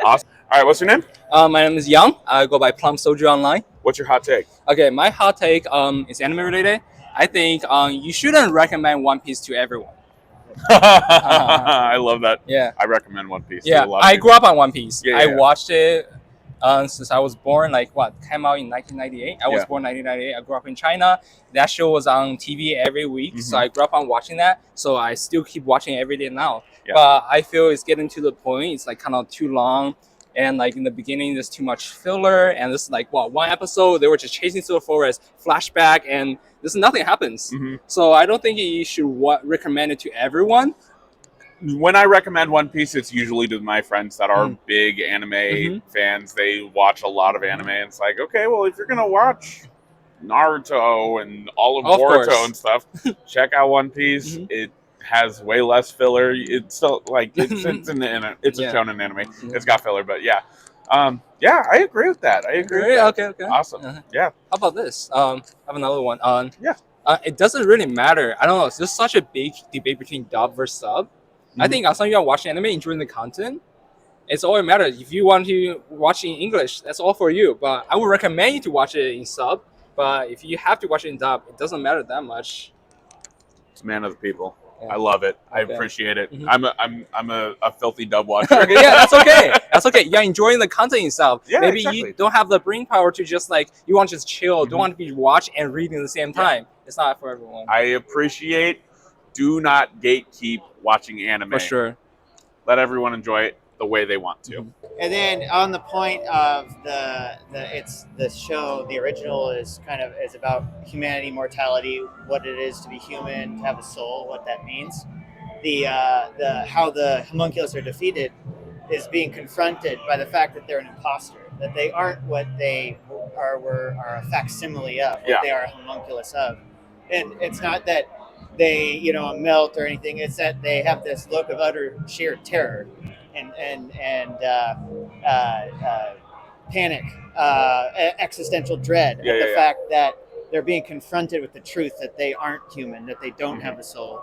Awesome. All right, what's your name? My name is Young. I go by Plum Soldier online. What's your hot take? Okay, my hot take is anime related. I think you shouldn't recommend One Piece to everyone. I love that. Yeah. I recommend One Piece. Yeah, to a lot of I people. grew up on One Piece. Yeah, I yeah. watched it since I was born, came out in 1998. I was Yeah. born in 1998. I grew up in China. That show was on TV every week, so I grew up on watching that. So I still keep watching it every day now. Yeah. But I feel it's getting to the point, it's kind of too long. And in the beginning, there's too much filler. And this one episode, they were just chasing through the forest, flashback, and nothing happens. So I don't think you should recommend it to everyone. When I recommend One Piece, it's usually to my friends that are big anime fans. They watch a lot of anime, and it's like, okay, well, if you're gonna watch Naruto and all of Boruto course. and stuff, check out One Piece. It has way less filler. It's still it's a shonen anime. It's got filler, but yeah, I agree with that. I agree. With that. Okay. Awesome. Yeah. How about this? I have another one. Yeah. It doesn't really matter. I don't know. It's just such a big debate between dub versus sub. I think as long as you're watching anime, enjoying the content, it's all that matters. If you want to watch it in English, that's all for you. But I would recommend you to watch it in sub. But if you have to watch it in dub, it doesn't matter that much. It's man of the people. I love it. I appreciate it. I'm a filthy dub watcher. Okay, yeah, that's okay. That's okay. You're enjoying the content itself. Yeah, Maybe exactly. you don't have the brain power to just you want to just chill, don't want to be watching and reading at the same time. It's not for everyone. I appreciate. Do not gatekeep watching anime. For sure. Let everyone enjoy it the way they want to. And then on the point of the show, the original is about humanity, mortality, what it is to be human, to have a soul, what that means. How the homunculus are defeated is being confronted by the fact that they're an imposter, that they aren't what they are a facsimile of, what they are a homunculus of. And it's not that they melt or anything, it's that they have this look of utter sheer terror and panic, existential dread at the fact that they're being confronted with the truth that they aren't human, that they don't have a soul,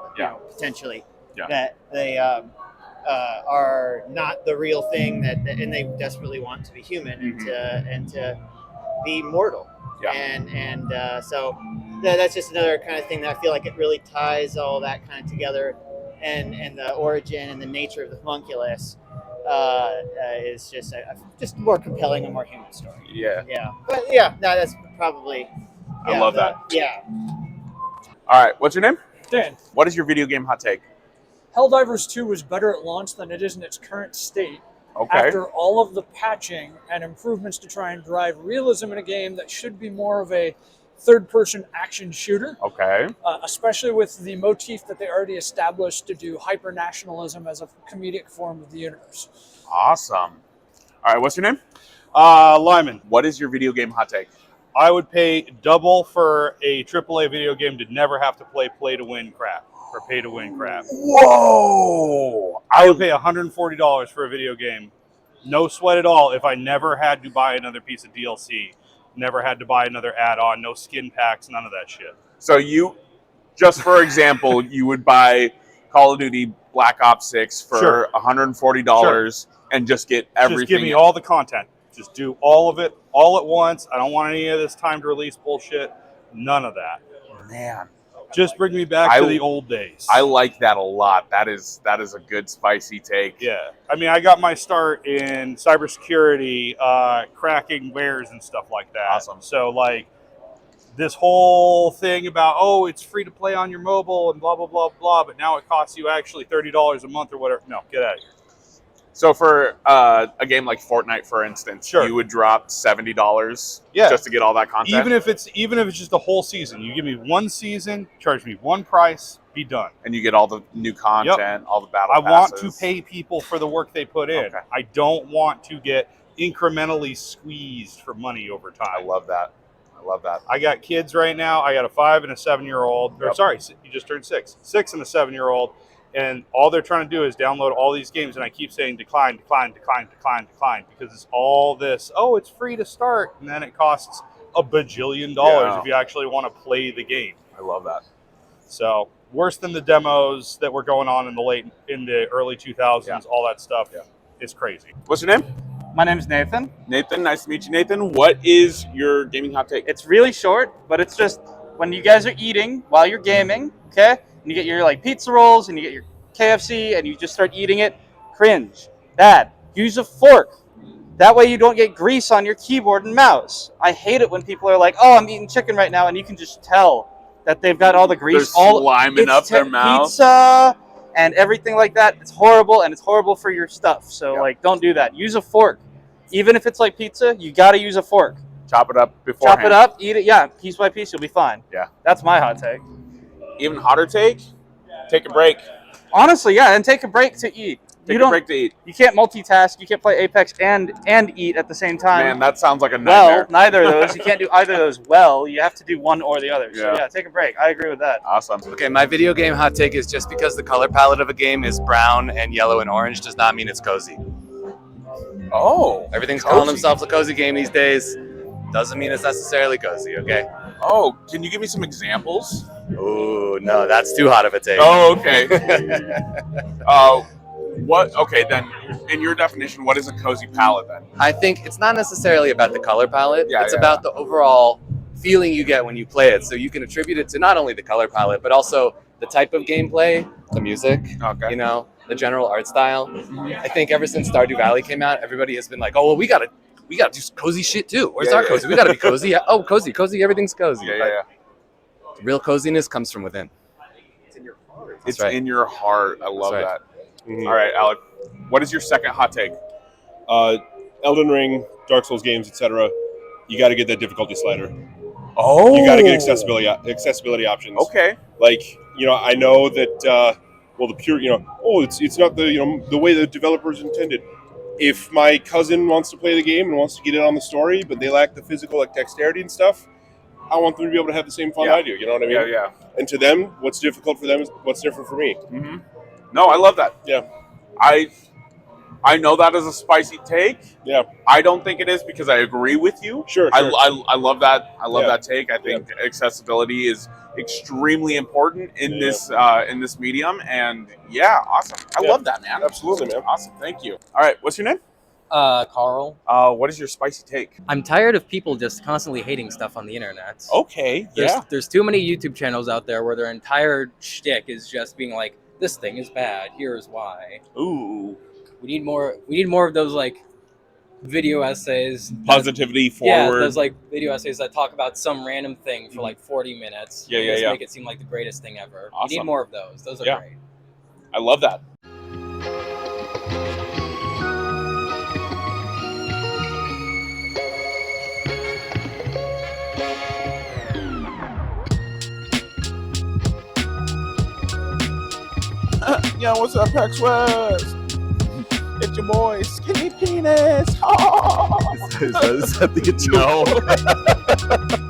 potentially, that they are not the real thing, and they desperately want to be human and to be mortal. So that's just another kind of thing that I feel like it really ties all that kind of together, and the origin and the nature of the homunculus is just more compelling and more human story. But that's probably I love that. All right, what's your name? Dan. What is your video game hot take? Helldivers 2 was better at launch than it is in its current state. Okay. After all of the patching and improvements to try and drive realism in a game that should be more of a third-person action shooter. Okay. Especially with the motif that they already established to do hyper-nationalism as a comedic form of the universe. Awesome. All right, what's your name? Lyman. What is your video game hot take? I would pay double for a AAA video game to never have to play play-to-win crap or pay-to-win crap. Whoa! I would pay $140 for a video game, no sweat at all, if I never had to buy another piece of DLC, never had to buy another add-on, no skin packs, none of that shit. So you, just for example, you would buy Call of Duty Black Ops 6 for $140 and just get everything. Just give me all the content. Just do all of it all at once. I don't want any of this time to release bullshit. None of that. Man. Just bring me back to the old days. I like that a lot. That is a good spicy take. Yeah. I mean, I got my start in cybersecurity, cracking wares and stuff like that. Awesome. So, like, this whole thing about, oh, it's free to play on your mobile and blah, blah, blah, blah, but now it costs you actually $30 a month or whatever. No, get out of here. So for a game like Fortnite, for instance, you would drop $70 just to get all that content? Even if it's just a whole season. You give me one season, charge me one price, be done. And you get all the new content, all the battle I passes. want to pay people for the work they put in. Okay. I don't want to get incrementally squeezed for money over time. I love that. I got kids right now. I got a 5 and a 7-year-old. Or sorry, you just turned 6. 6 and a 7-year-old. And all they're trying to do is download all these games. And I keep saying decline, because it's all this, oh, it's free to start. And then it costs a bajillion dollars if you actually want to play the game. I love that. So worse than the demos that were going on in the early 2000s, all that stuff. It's crazy. What's your name? My name is Nathan. Nathan, nice to meet you, Nathan. What is your gaming hot take? It's really short, but it's just when you guys are eating while you're gaming, okay? And you get your pizza rolls and you get your KFC and you just start eating it, cringe. Dad, use a fork. That way you don't get grease on your keyboard and mouse. I hate it when people are like, oh, I'm eating chicken right now, and you can just tell that they've got all the grease all sliming up their mouth. Pizza and everything like that. It's horrible, and it's horrible for your stuff. So don't do that. Use a fork. Even if it's like pizza, you got to use a fork. Chop it up beforehand. Chop it up, eat it, piece by piece, you'll be fine. Yeah. That's my hot take. Even hotter take? Take a break. Honestly, and take a break to eat. Take a break to eat. You can't multitask. You can't play Apex and eat at the same time. Man, that sounds like a nightmare. Well, neither of those. You can't do either of those well. You have to do one or the other. So Yeah. take a break. I agree with that. Awesome. Okay, my video game hot take is just because the color palette of a game is brown and yellow and orange does not mean it's cozy. Oh. Everything's cozy. calling themselves a cozy game these days. Doesn't mean it's necessarily cozy, okay? Oh, can you give me some examples? Oh, no, that's too hot of a take. Oh, okay. Okay, then, in your definition, what is a cozy palette then? I think it's not necessarily about the color palette. It's yeah. about the overall feeling you get when you play it. So you can attribute it to not only the color palette, but also the type of gameplay, the music, the general art style. I think ever since Stardew Valley came out, everybody has been like, oh, well, we gotta do cozy shit too. Where's our cozy? We gotta be cozy. Oh, cozy, everything's cozy. Yeah. Real coziness comes from within. It's in your heart. I love right. that. All right, Alec, What is your second hot take? Elden Ring, Dark Souls games, etc. You got to get that difficulty slider. Oh, you got to get accessibility options. Okay. Like, I know that. The pure, it's not the the way the developers intended. If my cousin wants to play the game and wants to get in on the story, but they lack the physical dexterity and stuff, I want them to be able to have the same fun I do. You know what I mean? Yeah. And to them, what's difficult for them is what's different for me. Mm-hmm. No, I love that. Yeah. I know that is a spicy take. Yeah. I don't think it is because I agree with you. Sure. I love that. I love that take. I think accessibility is extremely important in this medium, and awesome. I love that, man. Absolutely, man. Awesome. Thank you. All right, what's your name? Carl. What is your spicy take? I'm tired of people just constantly hating stuff on the internet. Okay, There's too many YouTube channels out there where their entire shtick is just being like, this thing is bad, here's why. Ooh. We need more of those like video essays. Positivity forward. Yeah, those like video essays that talk about some random thing for like 40 minutes. Yeah. Make it seem like the greatest thing ever. Awesome. We need more of those. Those are great. I love that. Yo, what's up, PAX West? It's your boy, Skinny Penis. Oh. Is that the intro? No.